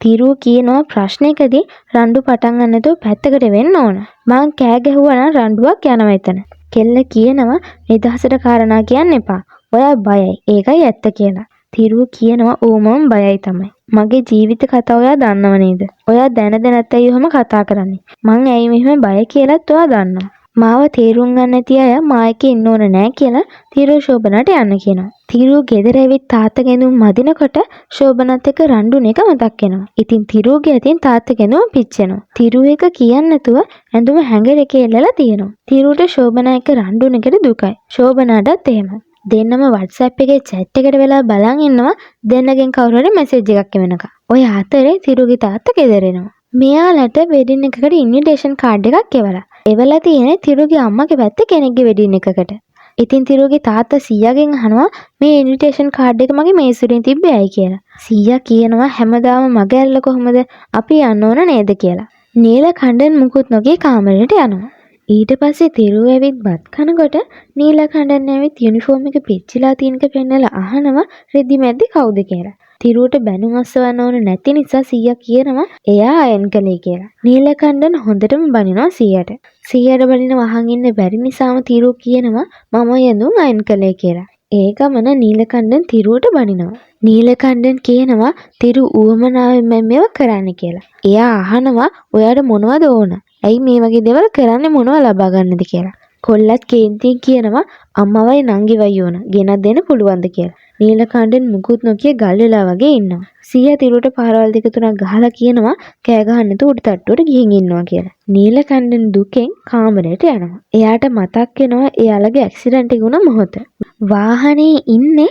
තිරු කියනවා ප්‍රශ්නයකදී රණ්ඩු පටන් ගන්න නැතුව පැත්තකට වෙන්න ඕන. මං කෑ ගැහුවා නම් රණ්ඩුවක් යනවා එතන. කෙල්ල කියනවා නිදහසට කාරණා කියන්න එපා. ඔයා බයයි. ඒකයි ඇත්ත කියලා. තිරු කියනවා මම බයයි තමයි. මගේ ජීවිත කතාව ඔයා දන්නව නේද? ඔයා දැන දැනත් ඇයි ඔහොම කතා කරන්නේ? මං ඇයි මෙහෙම බය කියලාත් ඔයා දන්නවා. මාව තේරුම් ගන්න නැති අය මා එක්ක ඉන්න ඕන නෑ කියලා තිරු ශෝභනාට යන්න කියනවා. තිරු ගෙදර ඇවිත් තාත්තා ගෙනුම් මදිනකොට ශෝභනත් එක්ක රණ්ඩුන එක මතක් වෙනවා. ඉතින් තිරුගේ අතින් තාත්තා ගෙනුම් පිච්චෙනවා. තිරු එක කියන්නේ නැතුව ඇඳුම හැංගරේක එල්ලලා තියෙනවා. තිරුට ශෝභනා එක්ක රණ්ඩුන එකට දුකයි. ශෝභනාටත් එහෙමයි. දෙන්නම WhatsApp එකේ chat එකට වෙලා බලන් ඉන්නවා දෙන්නගෙන් කවුරු හරි මැසේජ් එකක් එවෙනකම්. ඔය අතරේ තිරුගේ තාත්තා ගෙදර එනවා. මෙයාලට වෙඩින් එකකට ඉන්විටේෂන් කාඩ් එකක් එවලා. එවලා තියෙන්නේ තිරුගේ අම්මගේ පැත්තේ කෙනෙක්ගේ වෙඩින් එකකට. ඉතින් තිරුගේ තාත්තා සීයාගෙන් අහනවා මේ ඉන්විටේෂන් කාඩ් එක මගේ මේසුරින් තිබ්බේයි කියලා. සීයා කියනවා හැමදාම මගේ ඇල්ල කොහොමද අපි යන්න ඕන නේද කියලා. නීලකණ්ඩන් මුකුත් නොකිය කාමරයට යනවා. ඊට පස්සේ තිරුව ඇවිත් බත් කනකොට නීලකණ්ඩන් ඇවිත් යුනිෆෝම් එක පිච්චිලා තියෙනක පෙන්නලා අහනවා රෙදි මැද්දේ කවුද කියලා. තිරුවට බැනුම් අස්සවන්න ඕන නැති නිසා සීයා කියනවා එයා අයන් කළේ කියලා. නීලකණ්ඩන් හොඳටම බනිනවා සීයාට. සීයාට බලින වහන් ඉන්න බැරි නිසාම තිරු කියනවා මම යඳුන් අයන් කළේ කියලා. ඒකමන නීලකණ්ඩන් තිරුවට බනිනවා. නීලකණ්ඩන් කියනවා තිරු ඌවමනාවෙන් මම මේව කරන්න කියලා. එයා අහනවා ඔයාට මොනවද ඕන? ඇයි මේ වගේ දේවල් කරන්නේ මොනව ලබා ගන්නද කියලා. කොල්ලත් කේන්තියෙන් කියනවා අම්මවයි නංගිවයි ඕන ගෙනත් දෙන්න පුළුවන්ද කියලා. නීලකණ්ඩන් මුකුත් නොකිය ගල් වෙලා වගේ ඉන්නවා. සීයා තිරුට පාරවල් දෙක තුනක් ගහලා කියනවා කෑ ගහන්න නැතුව උඩ තට්ටුවට ගිහින් ඉන්නවා කියලා. නීලකණ්ඩන් දුකෙන් කාමරයට යනවා. එයාට මතක් වෙනවා එයාලගේ ඇක්සිඩන්ට් එක වුණ මොහොත. වාහනේ ඉන්නේ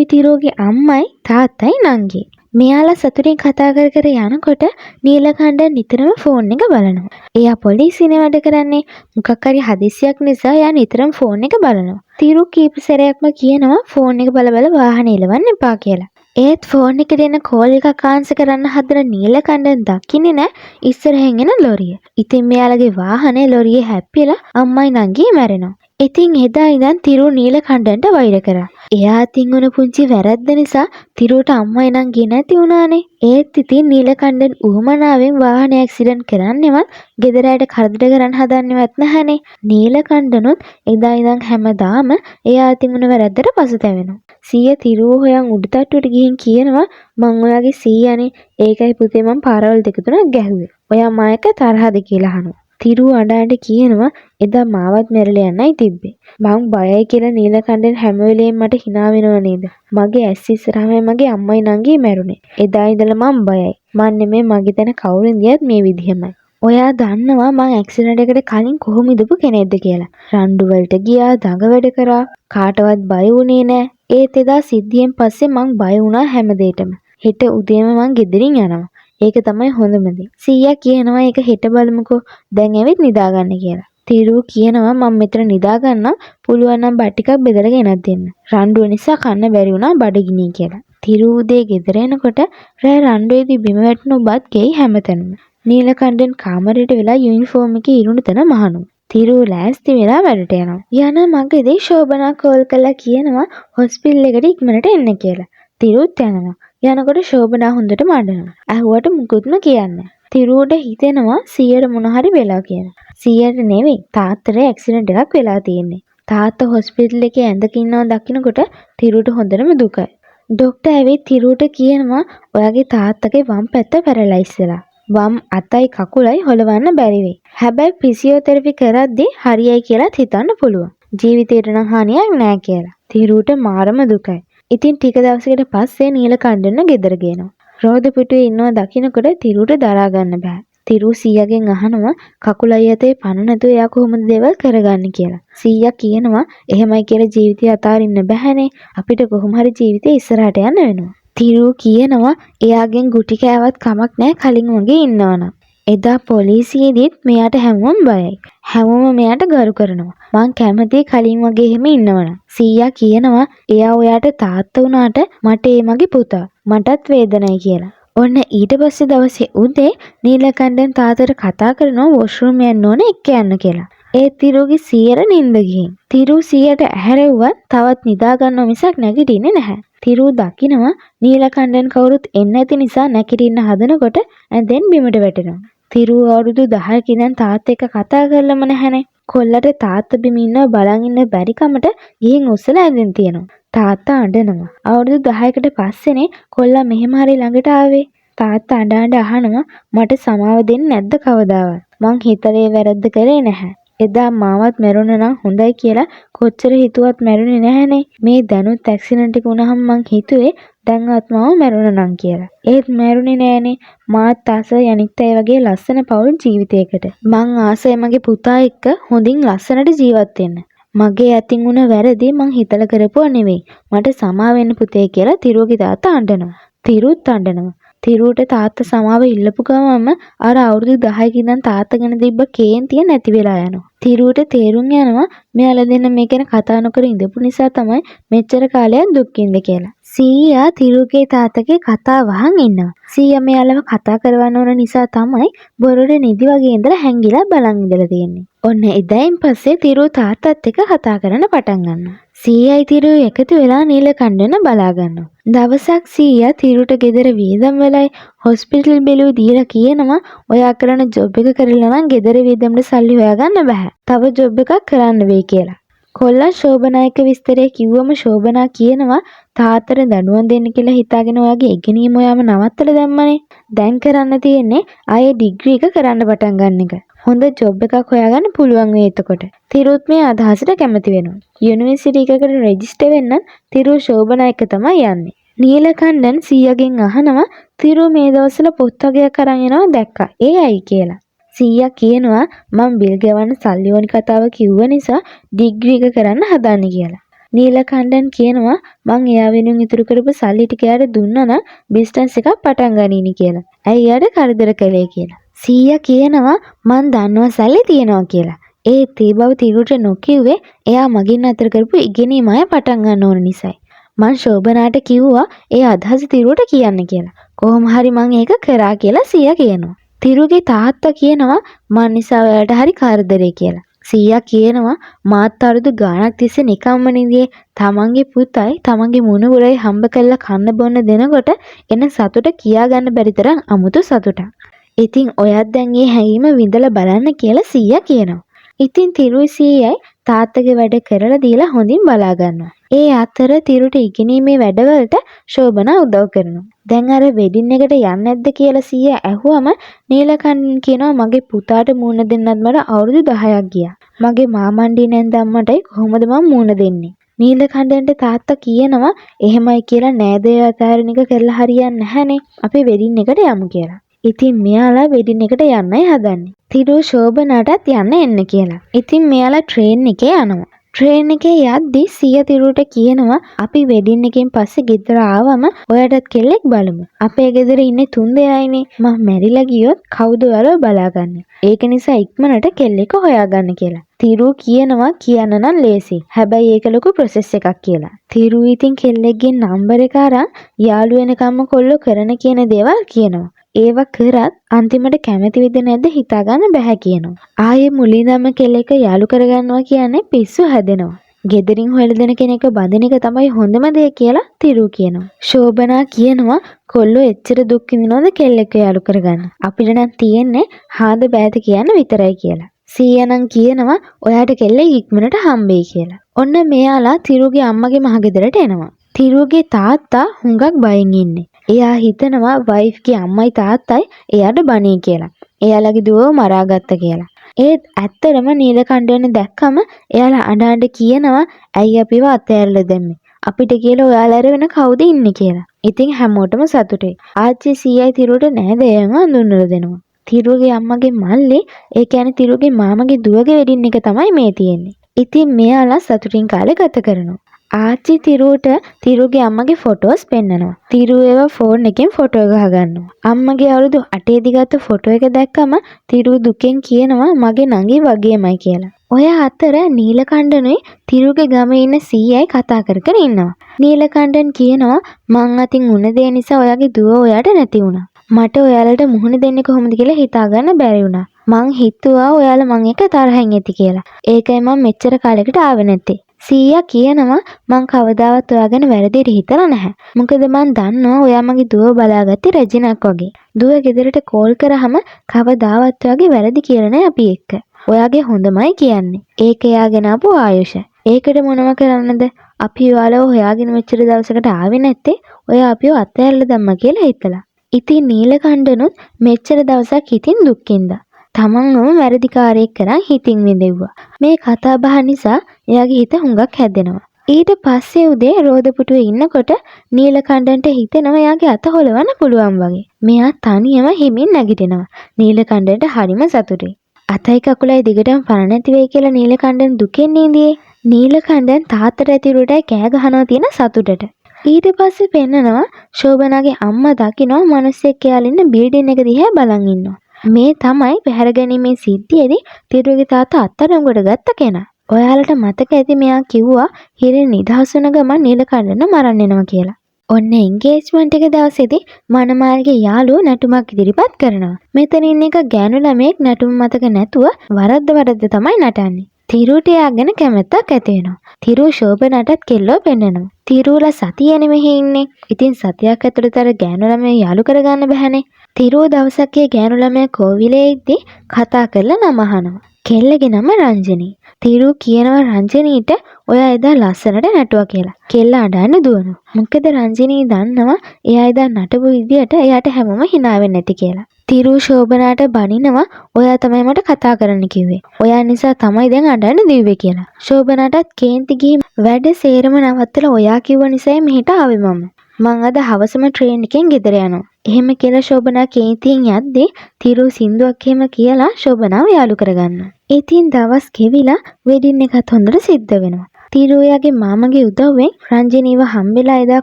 තිරුගේ අම්මයි තාත්තයි නංගි. මෙයාලා සතුටින් කතා කර කර යනකොට නීලකණ්ඩන් නිතරම ෆෝන් එක බලනවා. එයා පොලිසියේ වැඩ කරන්නේ මොකක් හරි හදිස්සියක් නිසා එයා නිතරම ෆෝන් එක බලනවා. තිරු කීප සැරයක්ම කියනවා ෆෝන් එක බල බල වාහනේ එලවන්න එපා කියලා. ඒත් ෆෝන් එකට එන කෝල් එකක් ආන්සර් කරන්න හදන නීලකණ්ඩන් දකින්නේ නැහැ ඉස්සරහෙන් එන ලොරිය. ඉතින් මෙයාලගේ වාහනේ ලොරියේ හැප්පිලා අම්මයි නංගි මැරෙනවා. ඉතින් එදා ඉඳන් තිරු නීලකණ්ඩන්ට වෛර කරා. එයා අතින් වුණ පුංචි වැරද්ද නිසා තිරුට අම්මයි නංගි නැති වුණානේ. ඒත් ඉතින් නීලකණ්ඩන් උවමනාවෙන් වාහන ඇක්සිඩන්ට් කරන්නේවත් ගෙදරට කරදර කරන්න හදන්නේවත් නැහනේ. නීලකණ්ඩනුත් එදා ඉඳන් හැමදාම එයා අතින් වුණ වැරද්දට පසුතැවෙනවා. සීයා තිරුව හොයන් උඩ තට්ටුවට ගිහින් කියනවා මං ඔයාගේ සීයානේ ඒකයි පුතේ මං පාරවල් දෙක තුනක් ගැහුවේ. ඔයා මායක තරහද කියලා අහනවා. තිරු අඬාඬ කියනවා එදා මාවත් මැරලා යන්නයි තිබ්බේ. මං බයයි කියලා නීලකණ්ඩන් හැම වෙලේම මට hina වෙනව නේද? මගේ ඇස් ඉස්සරහම මගේ අම්මයි නංගි මැරුණේ. එදා ඉඳලා මං බයයි. මං නෙමෙයි මගේ තැන කවුරු ඉඳියත් මේ විදිහමයි. ඔයා දන්නවා මං ඇක්සිඩන්ට් එකට කලින් කොහොම ඉදපු කෙනෙක්ද කියලා. රණ්ඩු වලට ගියා, දඟ වැඩ කරා, කාටවත් බය වුණේ නැහැ. ඒත් එදා සිද්ධියෙන් පස්සේ මං බය වුණා හැමදේටම. හෙට උදේම මං ගෙදරින් යනවා. ඒක තමයි හොඳම දේ. සීයා කියනවා ඒක හෙට බලමුකෝ. දැන් ඇවිත් නිදාගන්න කියලා. තිරු කියනවා මම මෙතන නිදාගන්නම් පුළුවන් නම් බත් ටිකක් බෙදලා ගෙනත් දෙන්න. රණ්ඩුව නිසා කන්න බැරි වුණා බඩගිනි කියලා. තිරු උදේ ගෙදර එනකොට රෑ රණ්ඩුවේදී බිම වැටුණු බත් ගෙයි හැමතැනම. නීලකණ්ඩන් කාමරයට වෙලා යුනිෆෝම් එකේ ඉරුණු තැන මහනවා. තිරු ලෑස්ති වෙලා වැඩට යනවා. යන මගදී ශෝභනා කෝල් කළා කියනවා හොස්පිටල් එකට ඉක්මනට එන්න කියලා. තිරුත් යනවා. යනකොට ශෝභනා හොඳටම අඬනවා. ඇහුවට මුකුත්ම කියන්නේ. තිරුවට හිතෙනවා සීයට මොන හරි වෙලා කියලා. සීයට නෙවෙයි තාත්තට ඇක්සිඩන්ට් එකක් වෙලා තියෙන්නේ. තාත්තා හොස්පිටල් එකේ ඇඳක ඉන්නවා දකින්නකොට තිරුවට හොඳටම දුකයි. ડોක්ටර් ඇවිත් තිරුවට කියනවා ඔයාගේ තාත්තගේ වම් පැත්ත පැරලයිස් වෙලා. වම් අතයි කකුලයි හොලවන්න බැරි වෙයි. හැබැයි ෆිසියෝതെරපි කරද්දී හරියයි කියලා හිතන්න පුළුවන්. ජීවිතේට නම් හානියක් නෑ කියලා. තිරුවට මාරම දුකයි. ඉතින් ටික දවසකට පස්සේ නීලකණ්ඩන්න ගෙදර ගේනවා. රෝද පිටුවේ ඉන්නවා දකින්නකොට තිරුට දරා ගන්න බෑ. තිරු සීයාගෙන් අහනවා කකුලයි අතේ පණ නැතුව එයා කොහොමද දේවල් කරගන්නේ කියලා. සීයා කියනවා එහෙමයි කියලා ජීවිතය අතාරින්න බැහැනේ. අපිට කොහොම හරි ජීවිතේ ඉස්සරහට යන්න වෙනවා. තිරු කියනවා එයාගෙන් ගුටි කෑවත් කමක් නැහැ කලින් වගේ ඉන්නවනම්. එදා පොලිසියේදීත් මෙයාට හැමෝම බයයි. හැමෝම මෙයාට ගරු කරනවා. මං කැමතියි කලින් වගේ එහෙම ඉන්නවනම්. සීයා කියනවා එයා ඔයාට තාත්තා වුණාට මට ඒ මගේ පුතා. මටත් වේදනයි කියලා. ඔන්න ඊට පස්සේ දවසේ උදේ නීලකණ්ඩන් තාත්තට කතා කරනවා වොෂ්රූම් යන්න ඕන එක්ක යන්න කියලා. ඒ තිරුගේ සීයට නිින්ද ගිහින්. තිරු සීයට ඇහැරෙව්වත් තවත් නිදා ගන්නව මිසක් නැගිටින්නේ නැහැ. තිරු දකිනවා නීලකණ්ඩන් කවුරුත් එන්නේ නැති නිසා නැගිටින්න හදනකොට ඇඳෙන් බිමට වැටෙනවා. තිරු අවුරුදු 10ක ඉඳන් තාත්තා එක්ක කතා කරලම නැහැනේ. කොල්ලට තාත්තා බිම ඉන්නව බලන් ඉන්න බැරි කමට ගිහින් උස්සලා ඇඳෙන් තියනවා. තාත්තා අඬනවා. අවුරුදු 10කට පස්සේනේ කොල්ලා මෙහෙම හරි ළඟට ආවේ. තාත්තා අඬ අහනවා මට සමාව දෙන්නේ නැද්ද කවදාවත්? මං හිතලේ වැරද්ද කරේ නැහැ. එදා මාවත් මැරුණා නම් හොඳයි කියලා කොච්චර හිතුවත් මැරුණේ නැහනේ. මේ දැනුත් ඇක්සිඩන්ට් එක වුණාම මං හිතුවේ දැන්වත් මාව මැරුණා නම් කියලා. ඒත් මැරුණේ නෑනේ. මාත් ආසයි අනිත් අය වගේ ලස්සන පවුල් ජීවිතයකට. මං ආසයි මගේ පුතා එක්ක හොඳින් ලස්සනට ජීවත් වෙන්න. මගේ අතින් වුණ වැරදි මං හිතලා කරපුවා නෙවෙයි. මට සමා වෙන්න පුතේ කියලා තිරුවගේ තාත්තා අඬනවා. තිරුත් අඬනවා. තිරුට තාත්තා සමාව ඉල්ලපු ගමන්ම අර අවුරුදු 10ක ඉඳන් තාත්තා ගැන තිබ්බ කේන්තිය නැති වෙලා යනවා. තිරුට තේරුම් යනවා මෙයාලා දෙන්න මේ ගැන කතා නොකර ඉඳපු නිසා තමයි මෙච්චර කාලයක් දුක් විඳින්නේ කියලා. සීයා තිරුගේ තාත්තගේ කතාව අහන් ඉන්නවා. සීයා මෙයාලව කතා කරවන්න ඕන නිසා තමයි බොරුට නිදි වගේ ඉඳලා හැංගිලා බලන් ඉඳලා තියෙන්නේ. ඔන්න එදායින් පස්සේ තිරු තාත්තත් එක්ක කතා කරන්න පටන් ගන්නවා. සීයයි තිරු එකතු වෙලා නීලකණ්ඩන බලා ගන්නවා. දවසක් සීයා තිරුට ගෙදර වියදම් වෙලයි හොස්පිටල් බිලුව දීලා කියනවා ඔයා කරන ජොබ් එක කරලා නම් ගෙදර වියදම්ට සල්ලි හොයාගන්න බෑ. තව ජොබ් එකක් කරන්න වෙයි කියලා. කොල්ලා ශෝභනායක විස්තරේ කිව්වම ශෝභනා කියනවා තාත්තට දඩුවම් දෙන්න කියලා හිතාගෙන ඔයාගේ ඉගෙනීම ඔයාම නවත්තලා දැම්මනේ. දැන් කරන්න තියෙන්නේ ආයේ ඩිග්‍රී එක කරන්න පටන් ගන්න එක. හොඳ ජොබ් එකක් හොයාගන්න පුළුවන් වෙයි එතකොට. තිරුත් මේ අදහසට කැමති වෙනවා. යුනිවර්සිටි එකකට රෙජිස්ටර් වෙන්න තිරු ශෝභනා එක තමයි යන්නේ. නීලකණ්ඩන් සීයාගෙන් අහනවා තිරු මේ දවස්වල පොත් වගේක් අරන් එනවා දැක්කා. ඒ ඇයි කියලා. සීයා කියනවා මම බිල් ගෙවන්න සල්ලි ඕනි කතාව කිව්ව නිසා ඩිග්‍රී එක කරන්න හදන්නේ කියලා. නීලකණ්ඩන් කියනවා මං එයා වෙනුවෙන් ඉතුරු කරපු සල්ලි ටික එයාට දුන්නා නම් බිස්නස් එකක් පටන් ගන්නීනි කියලා. ඇයි එයාට කරදර කළේ කියලා. සීයා කියනවා මං දන්නවා සල්ලි තියනවා කියලා. ඒත් ඒ බව තිරුට නොකියුවේ එයා මගින් අතර කරපු ඉගෙනීම අය පටන් ගන්න ඕන නිසායි. මං ශෝභනාට කිව්වා ඒ අදහස තිරුට කියන්න කියලා. කොහොම හරි මං ඒක කරා කියලා සීයා කියනවා. තිරුගේ තාත්තා කියනවා මං නිසා ඔයාලට හරි කරදරේ කියලා. සීයා කියනවා මාත් අවුරුදු ගාණක් තිස්සේ නිකම්ම නිදියේ තමන්ගේ පුතයි තමන්ගේ මුණුබුරයි හම්බ කරලා කන්න බොන්න දෙනකොට එන සතුට කියා ගන්න බැරි තරම් අමුතු සතුටක්. ඉතින් ඔයත් දැන් මේ හැඟීම විඳලා බලන්න කියලා සීයා කියනවා. ඉතින් තිරුයි සීයයි තාත්තගේ වැඩ කරලා දීලා හොඳින් බලා ගන්නවා. ඒ අතර තිරුට ඉගෙනීමේ වැඩවලට ශෝභනා උදව් කරනවා. දැන් අර වෙඩින් එකට යන්නේ නැද්ද කියලා සීයා ඇහුවම නීලකණ්ඩන් කියනවා මගේ පුතාට මූණ දෙන්නත් මට අවුරුදු 10ක් ගියා. මගේ මාමණ්ඩි නැන්ද අම්මටයි කොහොමද මම මූණ දෙන්නේ? නීලකණ්ඩන්ට තාත්තා කියනවා එහෙමයි කියලා නෑදේ අතාරින එක කරලා හරියන්නේ නැහනේ. අපි වෙඩින් එකට යමු කියලා. ඉතින් මෙයාලා වෙඩින් එකට යන්නයි හදන්නේ. තිරු ශෝභනාටත් යන්න එන්න කියලා. ඉතින් මෙයාලා ට්‍රේන් එකේ යනවා. ට්‍රේන් එකේ යද්දි සීයා තිරුට කියනවා අපි වෙඩින් එකෙන් පස්සේ ගෙදර ආවම ඔයාටත් කෙල්ලෙක් බලමු. අපේ ගෙදර ඉන්නේ 3 දෙනයිනේ. මම මැරිලා ගියොත් කවුද ඔයාලව බලාගන්නේ? ඒක නිසා ඉක්මනට කෙල්ලෙක් හොයාගන්න කියලා. තිරු කියනවා කියන්න නම් ලේසි. හැබැයි ඒක ලොකු ප්‍රොසෙස් එකක් කියලා. තිරු ඉතින් කෙල්ලෙක්ගේ නම්බර එක අරන් යාළු වෙනකම්ම කොල්ලෝ කරන කියන දේවල් කියනවා. ඒව කරත් අන්තිමට කැමති වෙද නැද්ද හිතාගන්න බැහැ කියනවා. ආයේ මුලින්දම කෙල්ලෙක් යාළු කරගන්නවා කියන්නේ පිස්සු හැදෙනවා. ගෙදරින් හොයලා දෙන කෙනෙක් බඳින එක තමයි හොඳම දේ කියලා තිරු කියනවා. ශෝභනා කියනවා කොල්ලෝ එච්චර දුක් විඳිනවද කෙල්ලෙක් යාළු කරගන්න. අපිට නම් තියෙන්නේ හාද බෑද කියන්න විතරයි කියලා. සීයා කියනවා ඔයාට කෙල්ලෙක් ඉක්මනට හම්බෙයි කියලා. ඔන්න මෙයාලා තිරුගේ අම්මගේ මහගෙදරට එනවා. තිරුගේ තාත්තා හුඟක් බයෙන් ඉන්නේ. එයා හිතනවා වයිෆ්ගේ අම්මයි තාත්තයි එයාට බණී කියලා. එයාලගේ දුවව මරාගත්ත කියලා. ඒත් ඇත්තටම නීලකණ්ඩන දැක්කම එයාලා අඬ කියනවා ඇයි අපිව අතෑරලා දැම්මේ? අපිට කියලා ඔයාලා අර වෙන කවුද ඉන්නේ කියලා. ඉතින් හැමෝටම සතුටුයි. ආච්චි සීයයි තිරුට නෑදෑයන්ව අඳුන්වලා දෙනවා. තිරුගේ අම්මගේ මල්ලි ඒ කියන්නේ තිරුගේ මාමගේ දුවගේ වෙඩින් එක තමයි මේ තියෙන්නේ. ඉතින් මෙයාලා සතුටින් කාලේ ගත කරනවා. ආච්චි තිරුට තිරුගේ අම්මගේ ෆොටෝස් පෙන්නනවා. තිරු ඒවා ෆෝන් එකෙන් ෆොටෝ ගහගන්නවා. අම්මගේ අවුරුදු 8 දී ගත්ත ෆොටෝ එක දැක්කම තිරු දුකෙන් කියනවා මගේ නංගි වගේමයි කියලා. ඔය අතර නීලකණ්ඩනුයි තිරුගේ ගමේ ඉන්න සීයයි කතා කර කර ඉන්නවා. නීලකණ්ඩන් කියනවා මං අතින් උන දේ නිසා ඔයාගේ දුව ඔයාට නැති වුණා. මට ඔයාලට මුහුණ දෙන්නේ කොහොමද කියලා හිතාගන්න බැරි වුණා. මං හිතුවා ඔයාලා මං එක තරහින් ඇති කියලා. ඒකයි මං මෙච්චර කාලෙකට ආවේ නැත්තේ. සීයා කියනවා මං කවදාවත් ඔයා ගැන වැරදියට හිතලා නැහැ. මොකද මං දන්නවා ඔයා මගේ දුව බලාගත්තේ රෙජිනක් වගේ. දුව ගෙදරට කෝල් කරාම කවදාවත් ඔයාගේ වැරදි කියලා නෑ අපි එක්ක. ඔයාගේ හොඳමයි කියන්නේ. ඒක එයාගෙන ආපු ආයුෂ. ඒකට මොනව කරන්නද? අපි ඔයාලව හොයාගෙන මෙච්චර දවසකට ආවේ නැත්තේ ඔයා අපිව අත්හැරලා දැම්මා කියලා හිතලා. ඉතින් නීලකණ්ඩනුත් මෙච්චර දවසක් හිතින් දුක්කින්දා. තමන්වම වැරදිකාරයෙක් කරන් හිතින් විඳෙව්වා. මේ කතා බහ නිසා එයාගේ හිත හුඟක් හැදෙනවා. ඊට පස්සේ උදේ රෝදපුටුවේ ඉන්නකොට නීලකණ්ඩන්ට හිතෙනවා එයාගේ අත හොලවන්න පුළුවන් වගේ. මෙයා තනියම හිමින් නැගිටිනවා. නීලකණ්ඩන්ට හරිම සතුටුයි. අතයි කකුලයි දිගටම පණ නැති වෙයි කියලා නීලකණ්ඩන් දුකෙන් ඉඳියේ. නීලකණ්ඩන් තාත්තට ඇතිරුටයි කෑ ගහනවා තියෙන සතුටට. ඊට පස්සේ පෙන්නනවා ශෝභනාගේ අම්මා දකිනවා මිනිස්සෙක් කියලා ඉන්න බිල්ඩින් එක දිහා බලන් ඉන්නවා. මේ තමයි පැහැර ගැනීමේ සිද්ධියේදී තිරුගේ තාත්තා අත්අඩංගුවට ගත්ත කෙනා. ඔයාලට මතක ඇති මෙයා කිව්වා හිරෙන් නිදහස් වුණ ගමන් නීලකණ්ඩන මරන්න එනවා කියලා. ඔන්න එන්ගේජ්මන්ට් එක දවසේදී මනමාලගේ යාළුවෝ නැටුමක් ඉදිරිපත් කරනවා. මෙතන ඉන්න එක ගෑනු ළමයෙක් නැටුම මතක නැතුව වරද්ද තමයි නටන්නේ. තිරුට එයා ගැන කැමැත්තක් ඇති වෙනවා. තිරු ශෝභනාටත් කෙල්ලෝ පෙන්නනවා. තිරුලා සතියනේ මෙහි ඉන්නේ. ඉතින් සතියක් ඇතුළත අර ගෑනු ළමයා යාළු කරගන්න බැහැනේ. තිරුව දවසක් ඒ ගෑනු ළමයා කෝවිලේ ඉද්දි කතා කරලා නම අහනවා. කෙල්ලගේ නම රංජනී. තිරු කියනවා රංජනීට ඔයා එදා ලස්සනට නැටුවා කියලා. කෙල්ල අඬන්න දුවනවා. මොකද රංජනී දන්නවා එයා එදා නටපු විදියට එයාට හැමෝම hina වෙන්නේ නැති කියලා. තිරු ශෝභනාට බනිනවා ඔයා තමයි මට කතා කරන්න කිව්වේ. ඔයා නිසා තමයි දැන් අඬන්න දිව්වේ කියලා. ශෝභනාටත් කේන්ති ගිහින් වැඩ සේරම නවත්තලා ඔයා කිව්ව නිසායි මෙහෙට ආවේ මම. මං අද හවසම ට්‍රේන් එකෙන් ගෙදර යනවා. එහෙම කියලා ශෝභනා කේන්තියෙන් යද්දී තිරු සින්දුවක් එහෙම කියලා ශෝභනාව යාළු කරගන්නවා. ඉතින් දවස් ගෙවිලා වෙඩින් එකත් හොඳට සිද්ධ වෙනවා. තිරුයාගේ මාමගේ උදව්වෙන් රංජනීව හම්බෙලා එදා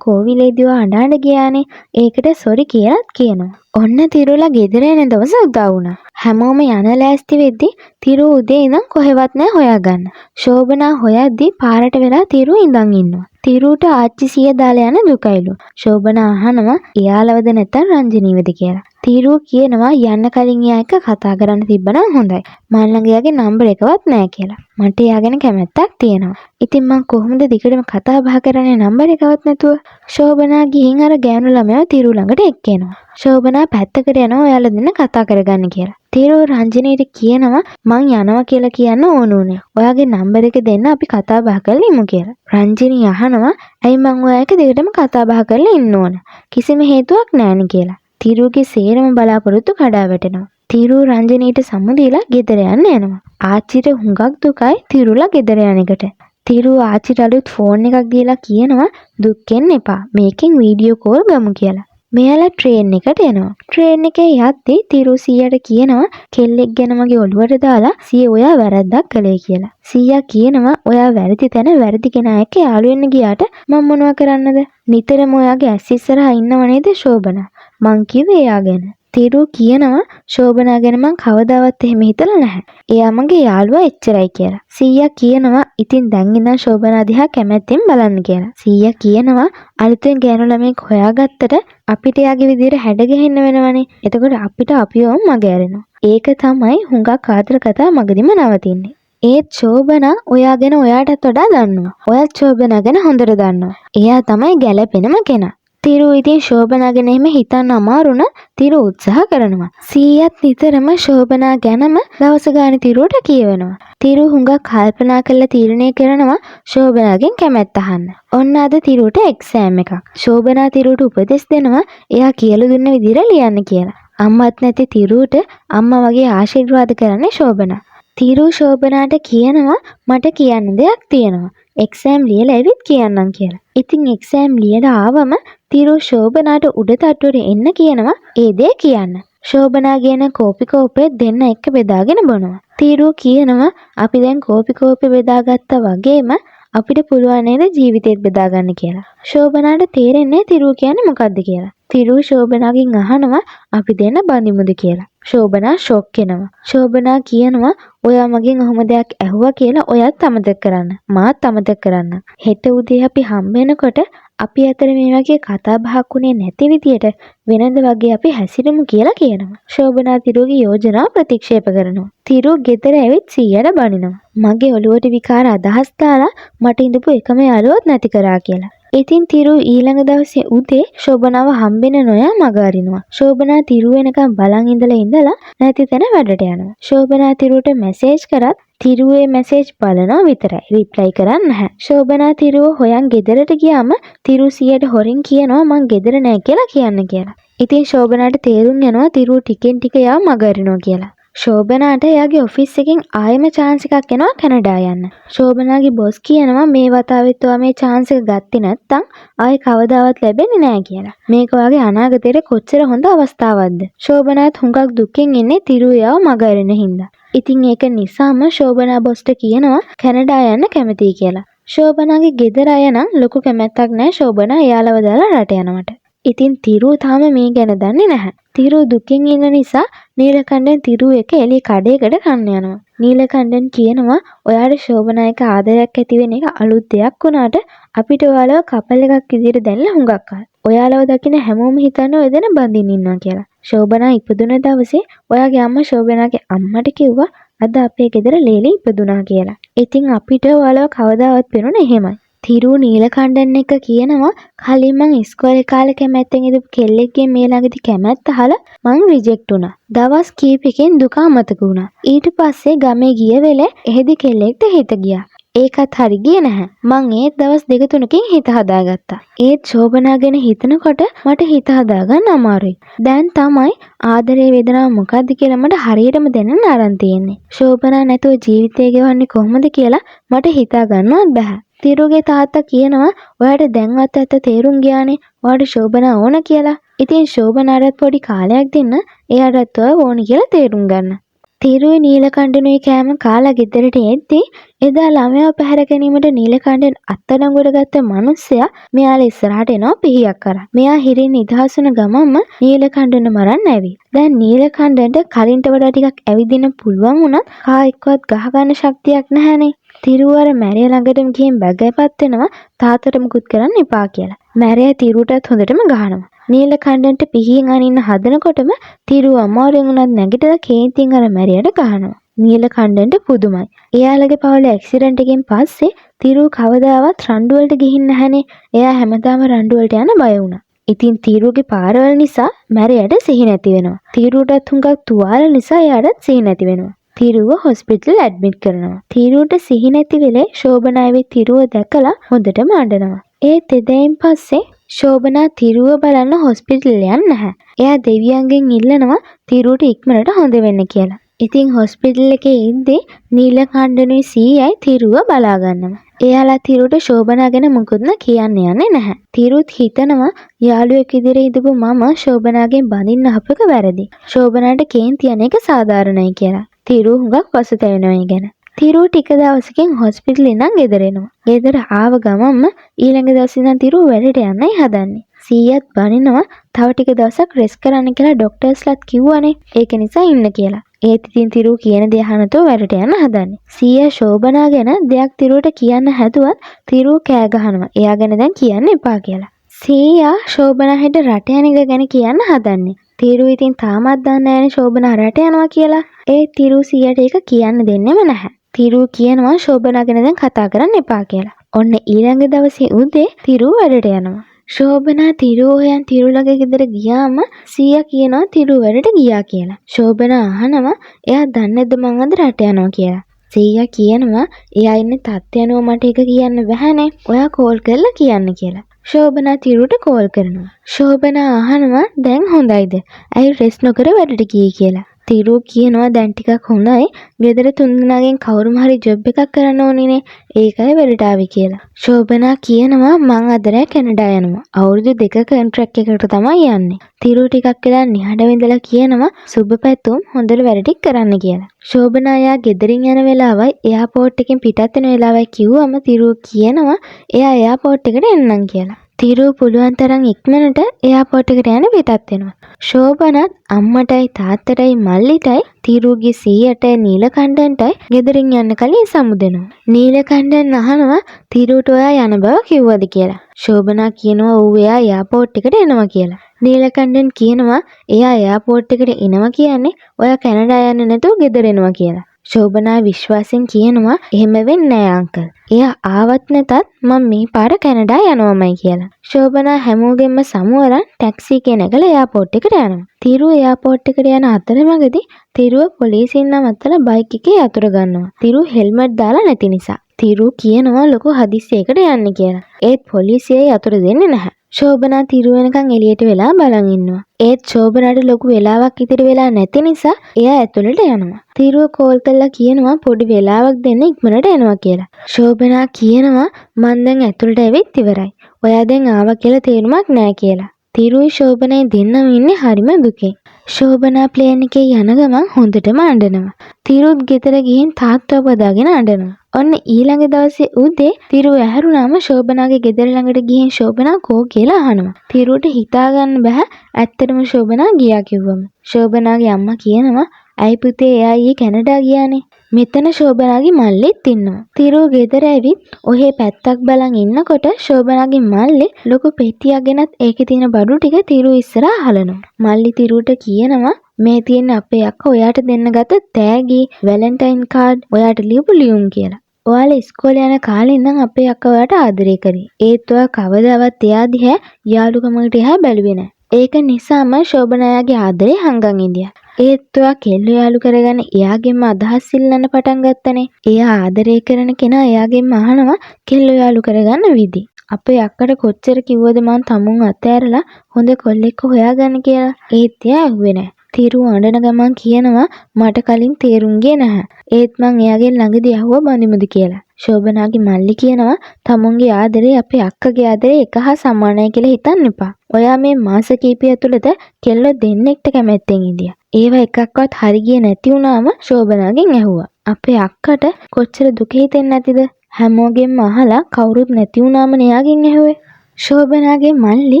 කෝවිලේදීව අඬන්න ගියානේ. ඒකට සොරි කියලාත් කියනවා. ඔන්න තිරුලා ගෙදර එන දවස උදා වුණා. හැමෝම යන ලෑස්ති වෙද්දී තිරු උදේ ඉඳන් කොහෙවත් නැහැ හොයාගන්න. ශෝභනා හොයද්දී පාරට වෙලා තිරු ඉඳන් ඉන්නවා. තිරුට ආච්චි සිය දාලා යන දුකයිලු. ශෝභනා අහනවා එයාලවද නැත්නම් රංජනීවද කියලා. තිරු කියනවා යන්න කලින් එයා එක්ක කතා කරන්න තිබ්බනම් හොඳයි. මන් ළඟ එයාගේ නම්බර් එකවත් නැහැ කියලා. මට එයා ගැන කැමැත්තක් තියෙනවා. ඉතින් මං කොහොමද දිගටම කතා බහ කරන්නේ නම්බර් එකවත් නැතුව? ශෝභනා ගිහින් අර ගෑනු ළමයා තිරු ළඟට එක්කෙනවා. ශෝභනා පැත්තකට යනවා ඔයාලා දෙන්න කතා කරගන්න කියලා. තිරු රංජනීට කියනවා මං යනවා කියලා කියන්න ඕන උනේ. ඔයාගේ නම්බර් එක දෙන්න අපි කතා බහ කරලා ඉමු කියලා. රංජනී අහනවා ඇයි මං ඔයා එක්ක දිගටම කතා බහ කරලා ඉන්න ඕන? කිසිම හේතුවක් නැණි කියලා. තිරුගේ සේරම බලාපොරොත්තු කඩා වැටෙනවා. තිරු රංජනීට සම්මුදීලා ගෙදර යන්න යනවා. ආච්චිට හුඟක් දුකයි තිරුලා ගෙදර යන එකට. තිරු ආච්චිට අලුත් ෆෝන් එකක් දීලා කියනවා දුක්ෙන් එපා. මේකෙන් වීඩියෝ කෝල් ගමු කියලා. මෙයාලා ට්‍රේන් එකට එනවා. ට්‍රේන් එකේ යද්දී තිරු සීයාට කියනවා කෙල්ලෙක් ගැන මගේ ඔළුවට දාලා සීය ඔයා වැරද්දක් කළේ කියලා. සීයා කියනවා ඔයා වැරදි තැන වැරදි කෙනා එක්ක යාළු වෙන්න ගියාට මම මොනව කරන්නද? නිතරම ඔයාගේ ඇස් ඉස්සරහා ඉන්නව නේද ශෝභනා? මං කිව්වේ එයා ගැන. තිරු කියනවා ශෝභනා ගැන මං කවදාවත් එහෙම හිතලා නැහැ. එයා මගේ යාළුවා එච්චරයි කියලා. සීයා කියනවා ඉතින් දැන් ඉඳන් ශෝභනා දිහා කැමැත්තෙන් බලන්න කියලා. සීයා කියනවා අලුතෙන් ගෑනු ළමෙක් හොයාගත්තට අපිට එයාගේ විදියට හැඩ ගැහෙන්න වෙනවනේ. එතකොට අපිට අපිවම මග ඇරෙනවා. ඒක තමයි හුඟක් ආදර කතා මගදීම නවතින්නේ. ඒත් ශෝභනා ඔයා ගැන ඔයාටත් වඩා දන්නවා. ඔයත් ශෝභනා ගැන හොඳට දන්නවා. එයා තමයි ගැළපෙනම කෙනා. තිරු ඉතින් ශෝභනා ගැන එහෙම හිතන්න අමාරුණ තිරු උත්සාහ කරනවා. සීයත් නිතරම ශෝභනා ගැනම දවස ගානේ තිරුට කියවෙනවා. තිරු හුඟක් කල්පනා කරලා තීරණය කරනවා ශෝභනාගෙන් කැමැත්ත අහන්න. ඔන්න අද තිරුට එක්සෑම් එකක්. ශෝභනා තිරුට උපදෙස් දෙනවා එයා කියලා දුන්න විදිහට ලියන්න කියලා. අම්මත් නැති තිරුට අම්මා වගේ ආශිර්වාද කරන්නේ ශෝභනා. තිරු ශෝභනාට කියනවා මට කියන්න දෙයක් තියෙනවා. එක්සෑම් ලියලා ඇවිත් කියන්නම් කියලා. ඉතින් එක්සෑම් ලියලා ආවම තිරු ශෝභනාට උඩ තට්ටුවට එන්න කියනවා ඒ දේ කියන්න. ශෝභනා කියන කෝපි කෝපේ දෙන්න එක්ක බෙදාගෙන බොනවා. තීරුව කියනවා අපි දැන් කෝපි කෝපේ බෙදාගත්තා වගේම අපිට පුළුවන් නේද ජීවිතේත් බෙදාගන්න කියලා. ශෝභනාට තේරෙන්නේ තිරුව කියන්නේ මොකද්ද කියලා. තිරුව ශෝභනාගෙන් අහනවා අපි දෙන්න බඳිමුද කියලා. ශෝභනා ෂොක් වෙනවා. ශෝභනා කියනවා ඔයා මගෙන් ඔහොම දෙයක් ඇහුවා කියලා ඔයත් අමතක කරන්න. මාත් අමතක කරන්න. හෙට උදේ අපි හම්බ වෙනකොට අපි අතර මේ වගේ කතා බහක් උනේ නැති විදියට වෙනද වගේ අපි හැසිරෙමු කියලා කියනවා. ශෝභනා තිරුවගේ යෝජනාව ප්‍රතික්ෂේප කරනවා. තිරුව ගෙදර ඇවිත් සීයට බනිනවා. මගේ ඔළුවට විකාර අදහස් දාලා මට ඉඳපු එකම යාළුවත් නැති කරා කියලා. ඉතින් තිරුව ඊළඟ දවසේ උදේ ශෝභනාව හම්බෙන්න නොයා මග අරිනවා. ශෝභනා තිරුව වෙනකම් බලන් ඉඳලා නැති තැන වැඩට යනවා. ශෝභනා තිරුවට මැසේජ් කරත් තිරුවේ මැසේජ් බලනවා විතරයි. රිප්ලයි කරන්නේ නැහැ. ශෝභනා තිරුව හොයන් ගෙදරට ගියාම තිරුව සියට හොරින් කියනවා මං ගෙදර නැහැ කියලා කියන්න කියලා. ඉතින් ශෝභනාට තේරුම් යනවා තිරුව ටිකෙන් ටික යාව මග අරිනවා කියලා. ශෝභනාට එයාගේ ඔෆිස් එකෙන් ආයෙම chance එකක් එනවා කැනඩා යන්න. ශෝභනාගේ බොස් කියනවා මේ වතාවෙත් ඔයා මේ chance එක ගත්තේ නැත්නම් ආයෙ කවදාවත් ලැබෙන්නේ නැහැ කියලා. මේක ඔයාගේ අනාගතේට කොච්චර හොඳ අවස්ථාවක්ද. ශෝභනාත් හුඟක් දුකෙන් ඉන්නේ තිරුව යාව මග අරින හින්දා. ඉතින් ඒක නිසාම ශෝභනා බොස්ට කියනවා කැනඩා යන්න කැමතියි කියලා. ශෝභනාගේ ගෙදර අය නම් ලොකු කැමැත්තක් නැහැ ශෝභනා එයාලව දාලා රට යනවට. ඉතින් තිරුව තාම මේ ගැන දන්නේ නැහැ. තිරුව දුකින් ඉන්න නිසා නීලකණ්ඩන් තිරුව එක එළිය කඩේකට කන්න යනවා. නීලකණ්ඩන් කියනවා ඔයාට ශෝභනා එක ආදරයක් ඇති වෙන එක අලුත් දෙයක් වුණාට අපිට ඔයාලව කපල් එකක් විදිහට දැල්ලා හුඟක් කල්. ඔයාලව දකින හැමෝම හිතන්නේ ඔය දෙන බඳින්න ඉන්නවා කියලා. ශෝභනා ඉපදුන දවසේ ඔයාගේ අම්මා ශෝභනාගේ අම්මට කිව්වා අද අපේ ගෙදර ලේලි ඉපදුනා කියලා. ඉතින් අපිට ඔයාලව කවදාවත් පෙනුනේ එහෙමයි. තිරුව නීලකණ්ඩන් එක කියනවා කලින් මං ඉස්කෝලේ කාලේ කැමැත්තෙන් ඉඳපු කෙල්ලෙක්ගේ මේ ළඟදී කැමැත්ත අහලා මං රිජෙක්ට් වුණා. දවස් කීපෙකින් දුක අමතක වුණා. ඊට පස්සේ ගමේ ගිය වෙලේ එහෙදි කෙල්ලෙක්ට හිත ගියා. ඒකත් හරි ගියේ නැහැ. මං ඒත් දවස් 2-3කින් හිත හදාගත්තා. ඒත් ශෝභනා ගැන හිතනකොට මට හිත හදාගන්න අමාරුයි. දැන් තමයි ආදරේ වේදනාව මොකද්ද කියලා මට හරියටම දැනෙන්න ආරන් තියෙන්නේ. ශෝභනා නැතුව ජීවිතය ගෙවන්නේ කොහොමද කියලා මට හිතා ගන්නවත් බෑ. තිරුගේ තාත්තා කියනවා ඔයාට දැන්වත් ඇත්ත තේරුම් ගියානේ ඔයාට ශෝභනා ඕන කියලා. ඉතින් ශෝභනාටත් පොඩි කාලයක් දෙන්න එයාටත් ඔය ඕන කියලා තේරුම් ගන්න. තිරුවේ නීලකණ්ඩනුයි කෑම කාලා ගෙදරට එද්දී එදා ළමයා පැහැර ගැනීමට නීලකණ්ඩන් අත්අඩංගුවට ගත්ත මිනිස්සයා මෙයාලා ඉස්සරහට එනවා පිහියක් කරා. මෙයා හිරින් නිදහස් වුණ ගමන්ම නීලකණ්ඩන මරන්න ඇවි. දැන් නීලකණ්ඩන්ට කලින්ට වඩා ටිකක් ඇවිදින්න පුළුවන් වුණත් කා එක්කවත් ගහ ගන්න ශක්තියක් නැහැනේ. තිරුව අර මැරය ළඟටම ගිහින් බැගයපත් වෙනවා තාත්තට මුකුත් කරන්න එපා කියලා. මැරය තිරුවටත් හොඳටම ගහනවා. නීලකණ්ඩන්ට පිහියෙන් අනින්න හදනකොටම තිරුව අමාරුවෙන් උනත් නැගිටලා කේන්තියෙන් අර මැරයට ගහනවා. නීලකණ්ඩන්ට පුදුමයි. එයාලගේ පවුලේ ඇක්සිඩන්ට් එකෙන් පස්සේ තිරුව කවදාවත් රණ්ඩු වලට ගිහින් නැහනේ. එයා හැමදාම රණ්ඩු වලට යන්න බය වුණා. ඉතින් තිරුවගේ පාරවල් නිසා මැරයට සිහි නැති වෙනවා. තිරුවටත් හුඟක් තුවාල නිසා එයාටත් සිහි නැති වෙනවා. තිරුව හොස්පිටල් ඇඩ්මිට් කරනවා. තිරුවට සිහි නැති වෙලේ ශෝභනාවේ තිරුව දැකලා හොඳටම අඬනවා. ඒත් එදයින් පස්සේ ශෝභනා තිරුව බලන්න හොස්පිටල් යන්නේ නැහැ. එයා දෙවියන්ගෙන් ඉල්ලනවා තිරුවට ඉක්මනට හොඳ වෙන්න කියලා. ඉතින් හොස්පිටල් එකේ ඉඳි නීලකණ්ඩනුයි සීයයි තිරුව බලා ගන්නවා. එයාලා තිරුවට ශෝභනා ගැන මුකුත්ම කියන්න යන්නේ නැහැ. තිරුත් හිතනවා යාළුවෙක් විදිහට ඉඳපු මම ශෝභනාගෙන් බඳින්න අපක වැරදි. ශෝභනාට කේන්ති යන එක සාධාරණයි කියලා. තිරුව හුඟක් පසුතැවෙනවා ඒ ගැන. තිරුව ටික දවසකින් හොස්පිටල් ඉඳන් ගෙදර එනවා. ගෙදර ආව ගමන්ම ඊළඟ දවසේ ඉඳන් තිරුව වැඩට යන්නයි හදන්නේ. සීයත් බනිනවා තව ටික දවසක් රෙස්ට් කරන්න කියලා ඩොක්ටර්ස්ලාත් කිව්වනේ. ඒක නිසා ඉන්න කියලා. ඒත් ඉතින් තිරුව කියන දේ අහනතෝ වැඩට යන්න හදන්නේ. සීයා ශෝභනා ගැන දෙයක් තිරුවට කියන්න හැදුවත් තිරුව කෑ ගහනවා. එයා ගැන දැන් කියන්න එපා කියලා. සීයා ශෝභනා හෙට රට යන එක ගැන කියන්න හදන්නේ. තිරුව ඉතින් තාමත් දන්නේ නැහැ ශෝභනා රට යනවා කියලා. ඒ තිරුව සීයාට ඒක කියන්න දෙන්නෙම නැහැ. තිරුව කියනවා ශෝභනා ගැන දැන් කතා කරන්න එපා කියලා. ඔන්න ඊළඟ දවසේ උදේ තිරුව වැඩට යනවා. ශෝභනා තිරුව හොයන් තිරුව ළඟ ගෙදර ගියාම සීයා කියනවා තිරුව වැඩට ගියා කියලා. ශෝභනා අහනවා එයා දන්නේද මං අද රට යනවා කියලා. සීයා කියනවා එයා ඉන්නේ තත්ත්වය අනුව මට ඒක කියන්න බැහැනේ. ඔයා කෝල් කරලා කියන්න කියලා. ශෝභනා තිරුවට කෝල් කරනවා. ශෝභනා අහනවා දැන් හොඳයිද? ඇයි රෙස්ට් නොකර වැඩට ගියේ කියලා. තිරු කියනවා දැන් ටිකක් හොඳයි. ගෙදර තුන්දෙනාගෙන් කවුරුම හරි ජොබ් එකක් කරන්න ඕනිනේ. ඒකයි වෙලට ආවේ කියලා. ශෝභනා කියනවා මං අද රෑ කැනඩා යනවා. අවුරුදු 2 කොන්ට්‍රැක්ට් එකකට තමයි යන්නේ. තිරු ටිකක් වෙලා නිහඬව ඉඳලා කියනවා සුබ පැතුම් හොඳට වැඩ ටික කරන්න කියලා. ශෝභනා යා ගෙදරින් යන වෙලාවයි එයාපෝට් එකෙන් පිටත් වෙන වෙලාවයි කිව්වම තිරු කියනවා එයා එයාපෝට් එකට එන්නම් කියලා. තිරු පුළුවන් තරම් ඉක්මනට එයාපෝට් එකට යන පිටත් වෙනවා. ශෝභනත් අම්මටයි තාත්තටයි මල්ලිටයි තිරුගේ සීයටයි නීලකණ්ඩන්ටයි ගෙදරින් යන්න කලින් සමුදෙනවා. නීලකණ්ඩන් අහනවා තිරුට ඔයා යන බව කිව්වද කියලා. ශෝභනා කියනවා ඔව් එයා එයාපෝට් එකට එනවා කියලා. නීලකණ්ඩන් කියනවා එයා එයාපෝට් එකට එනවා කියන්නේ ඔයා කැනඩා යන්නේ නැතුව ගෙදර එනවා කියලා. ශෝභනා විශ්වාසයෙන් කියනවා එහෙම වෙන්නේ නෑ අංකල්. එයා ආවත් නැතත් මම මේ පාර කැනඩා යනවාමයි කියලා. ශෝභනා හැමෝගෙම සමුවරන් ටැක්සි එකේ නැගලා එයාපෝට් එකට යනවා. තිරු එයාපෝට් එකට යන අතරමඟදී තිරුව පොලිසියෙන් නවත්තලා බයික් එකේ යතුරු ගන්නවා. තිරු හෙල්මට් දාලා නැති නිසා. තිරු කියනවා ලොකු හදිස්සියකට යන්න කියලා. ඒත් පොලිසිය යතුරු දෙන්නේ නැහැ. ශෝභනා තිරු වෙනකන් එළියට වෙලා බලන් ඉන්නවා. ඒත් ශෝභනාට ලොකු වෙලාවක් ඉතිරි වෙලා නැති නිසා එයා ඇතුළට යනවා. තිරුව කෝල් කරලා කියනවා පොඩි වෙලාවක් දෙන්න ඉක්මනට එනවා කියලා. ශෝභනා කියනවා මං දැන් ඇතුළට ඇවිත් ඉවරයි. ඔයා දැන් ආවා කියලා තේරුමක් නැහැ කියලා. තිරුයි ශෝභනයි දෙන්නම ඉන්නේ හරිම දුකෙන්. ශෝභනා ප්ලේන් එකේ යන ගමන් හොඳටම අඬනවා. තිරුත් ගෙදර ගිහින් තාත්තව බදාගෙන අඬනවා. ඔන්න ඊළඟ දවසේ උදේ තිරු ඇහැරුණාම ශෝභනාගේ ගෙදර ළඟට ගිහින් ශෝභනා කෝ කියලා අහනවා. තිරුට හිතා ගන්න බෑ ඇත්තටම ශෝභනා ගියා කිව්වම. ශෝභනාගේ අම්මා කියනවා "අයි පුතේ එයා ඊයේ කැනඩා ගියානේ." මෙතන ශෝභනාගේ මල්ලිත් ඉන්නවා. තිරු ගෙදර ඇවිත් ඔහේ පැත්තක් බලන් ඉන්නකොට ශෝභනාගේ මල්ලි ලොකු පෙට්ටියක් ගෙනත් ඒකේ තියෙන බඩු ටික තිරු ඉස්සරහා හලනවා. මල්ලි තිරුට කියනවා මේ තියෙන අපේ අක්කා ඔයාට දෙන්න ගත්ත තෑගි වැලන්ටයින් කාඩ් ඔයාට ලියපු ලියුම් කියලා. ඔයාලා ඉස්කෝලේ යන කාලේ ඉඳන් අපේ අක්කා ඔයාට ආදරය කරේ. ඒත් ඔයා කවදාවත් එයා දිහා යාළුකමකට එහා බැලුවේ නැහැ. ඒක නිසාම ශෝභනායාගේ ආදරේ හංගන් ඉඳියා. ඒත් ඔයා කෙල්ල යාළු කරගන්න එයාගෙන්ම අදහස් ඉල්ලන්න පටන් ගත්තනේ. එයා ආදරය කරන කෙනා එයාගෙන්ම අහනවා කෙල්ල යාළු කරගන්න විදි. අපේ අක්කට කොච්චර කිව්වද මං තමුන් අතෑරලා හොඳ කොල්ලෙක්ව හොයාගන්න කියලා. ඒත් එයා ඇහුවේ නැහැ. තිරු අඬන ගමන් කියනවා මට කලින් තේරුම් ගියේ නැහැ. ඒත් මං එයාගෙන් ළඟදී ඇහුවා බඳිමුද කියලා. ශෝභනාගේ මල්ලි කියනවා තමුන්ගේ ආදරේ අපේ අක්කගේ ආදරේ එක හා සමානයි කියලා හිතන්න එපා. ඔයා මේ මාස කිහිපය තුළද කෙල්ලෝ දෙන්නෙක්ට කැමැත්තෙන් ඉඳියා. ඒවා එකක්වත් හරි ගියේ නැති වුණාම ශෝභනාගෙන් ඇහුවා. අපේ අක්කට කොච්චර දුක හිතෙන්නේ නැතිද? හැමෝගෙම අහලා කවුරුත් නැති වුණාම එයාගෙන් ඇහුවේ. ශෝභනාගේ මල්ලි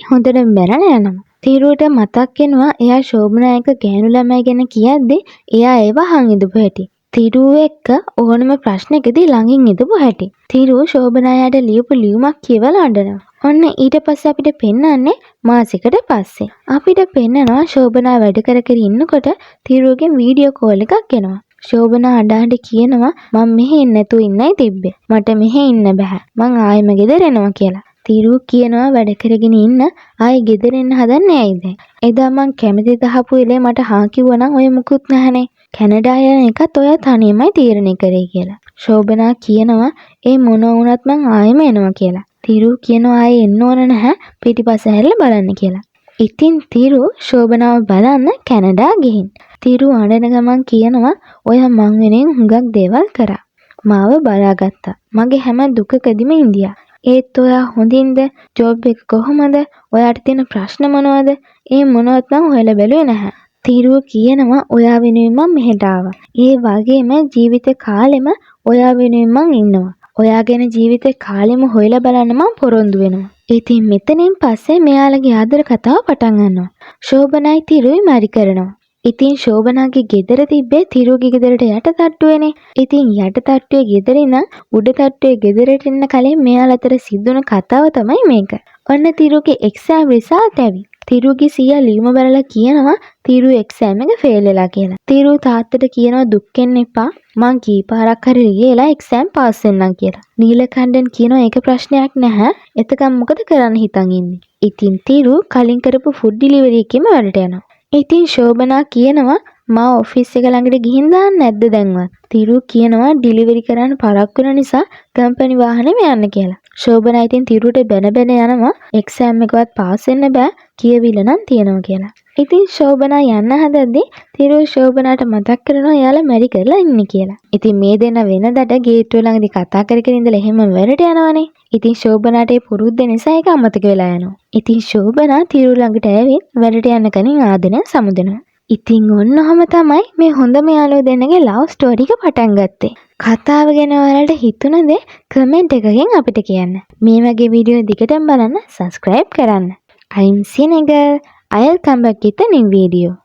හොඳටම බැනලා යනවා. තිරුවට මතක් වෙනවා එයා ශෝභනා එක ගෑනු ළමයි ගැන කියද්දි එයා ඒව අහන් ඉඳපු හැටි. තිරුව එක්ක ඕනම ප්‍රශ්නකදී ළඟින් ඉඳපු හැටි. තිරුව ශෝභනායට ලියපු ලියුමක් කියවලා අඬනවා. ඔන්න ඊට පස්සේ අපිට පෙන්වන්නේ මාසෙකට පස්සේ. අපිට පෙන්නනවා ශෝභනා වැඩ කර කර ඉන්නකොට තිරුවගෙන් වීඩියෝ කෝල් එකක් එනවා. ශෝභනා අඬ කියනවා මම මෙහෙ ඉන්න නැතුව ඉන්නයි තිබ්බේ. මට මෙහෙ ඉන්න බෑ. මං ආයෙම ගෙදර එනවා කියලා. තිරු කියනවා වැඩ කරගෙන ඉන්න ආයෙ ගෙදර එන්න හදන්නේ ඇයිද? එදා මං කැමති දහපු ඉලේ මට හා කිව්වනම් ඔය මුකුත් නැහනේ. කැනඩා යන එකත් ඔයා තනියමයි තීරණය කරේ කියලා. ශෝභනා කියනවා ඒ මොන වුණත් මං ආයෙම එනවා කියලා. තිරු කියනවා ආයෙ එන්න ඕන නැහැ පිටිපස්ස හැරිලා බලන්න කියලා. ඉතින් තිරු ශෝභනාව බලන්න කැනඩා ගිහින්. තිරු අඬන ගමන් කියනවා ඔයා මං වෙනුවෙන් හුඟක් දේවල් කරා. මාව බලාගත්තා. මගේ හැම දුකකදීම ඉඳියා. ඒත් ඔයා හොඳින්ද? ජොබ් එක කොහොමද? ඔයාට තියෙන ප්‍රශ්න මොනවද? ඒ මොනවත් මං හොයලා බැලුවේ නැහැ. තිරුව කියනවා ඔයා වෙනුවෙන් මං මෙහෙට ආවා. ඒ වගේම ජීවිත කාලෙම ඔයා වෙනුවෙන් මං ඉන්නවා. ඔයා ගැන ජීවිත කාලෙම හොයලා බලන්න මං පොරොන්දු වෙනවා. ඉතින් මෙතනින් පස්සේ මෙයාලගේ ආදර කතාව පටන් ගන්නවා. ශෝභනයි තිරුයි මරි කරනවා. ඉතින් ශෝභනාගේ ගෙදර තිබ්බේ තිරුගේ ගෙදරට යට තට්ටුවනේ. ඉතින් යට තට්ටුවේ ගෙදර ඉඳන් උඩ තට්ටුවේ ගෙදරට එන්න කලින් මෙයාලා අතර සිදුවන කතාව තමයි මේක. ඔන්න තිරුගේ එක්සෑම් රිසල්ට් ඇවි. තිරුගේ සීයා ලියුම බලලා කියනවා තිරු එක්සෑම් එක ෆේල් වෙලා කියලා. තිරු තාත්තට කියනවා දුක් වෙන්න එපා. මං කී පාරක් හරි ලියලා එක්සෑම් පාස් වෙන්නම් කියලා. නීලකණ්ඩන් කියනවා ඒක ප්‍රශ්නයක් නැහැ. එතකම් මොකද කරන්න හිතන් ඉන්නේ? ඉතින් තිරු කලින් කරපු ෆුඩ් ඩිලිවරි එකේම වැඩට යනවා. ඉතින් ශෝභනා කියනවා මා ඔෆිස් එක ළඟට ගිහින් දාන්න නැද්ද දැන්වත්? තිරු කියනවා ඩිලිවරි කරන්න පරක්කු වෙන නිසා කම්පැනි වාහනේම යන්න කියලා. ශෝභනා ඉතින් තිරුට බැන යනවා එක්සෑම් එකවත් පාස් වෙන්න බෑ කියවිල නම් තියනවා කියලා. ඉතින් ශෝභනා යන්න හදද්දී තිරු ශෝභනාට මතක් කරනවා එයාලා මැරි කරලා ඉන්නේ කියලා. ඉතින් මේ දෙන්න වෙනදට ගේට්ටුව ළඟදී කතා කර කර ඉඳලා එහෙම වැඩට යනවනේ. ඉතින් ශෝභනාට ඒ පුරුද්ද නිසා ඒක අමතක වෙලා යනවා. ඉතින් ශෝභනා තිරු ළඟට ඇවිත් වැඩට යන්න කලින් ආදරෙන් සමුදෙනවා. ඉතින් ඔන්න ඔහම තමයි මේ හොඳම යාළුවෝ දෙන්නගේ ලව් ස්ටෝරි එක පටන් ගත්තේ. කතාව ගැන ඔයාලට හිතුණ දේ කමෙන්ට් එකකින් අපිට කියන්න. මේ වගේ වීඩියෝ දිගටම බලන්න subscribe කරන්න. I'm Senegal. I'll come back with a new video.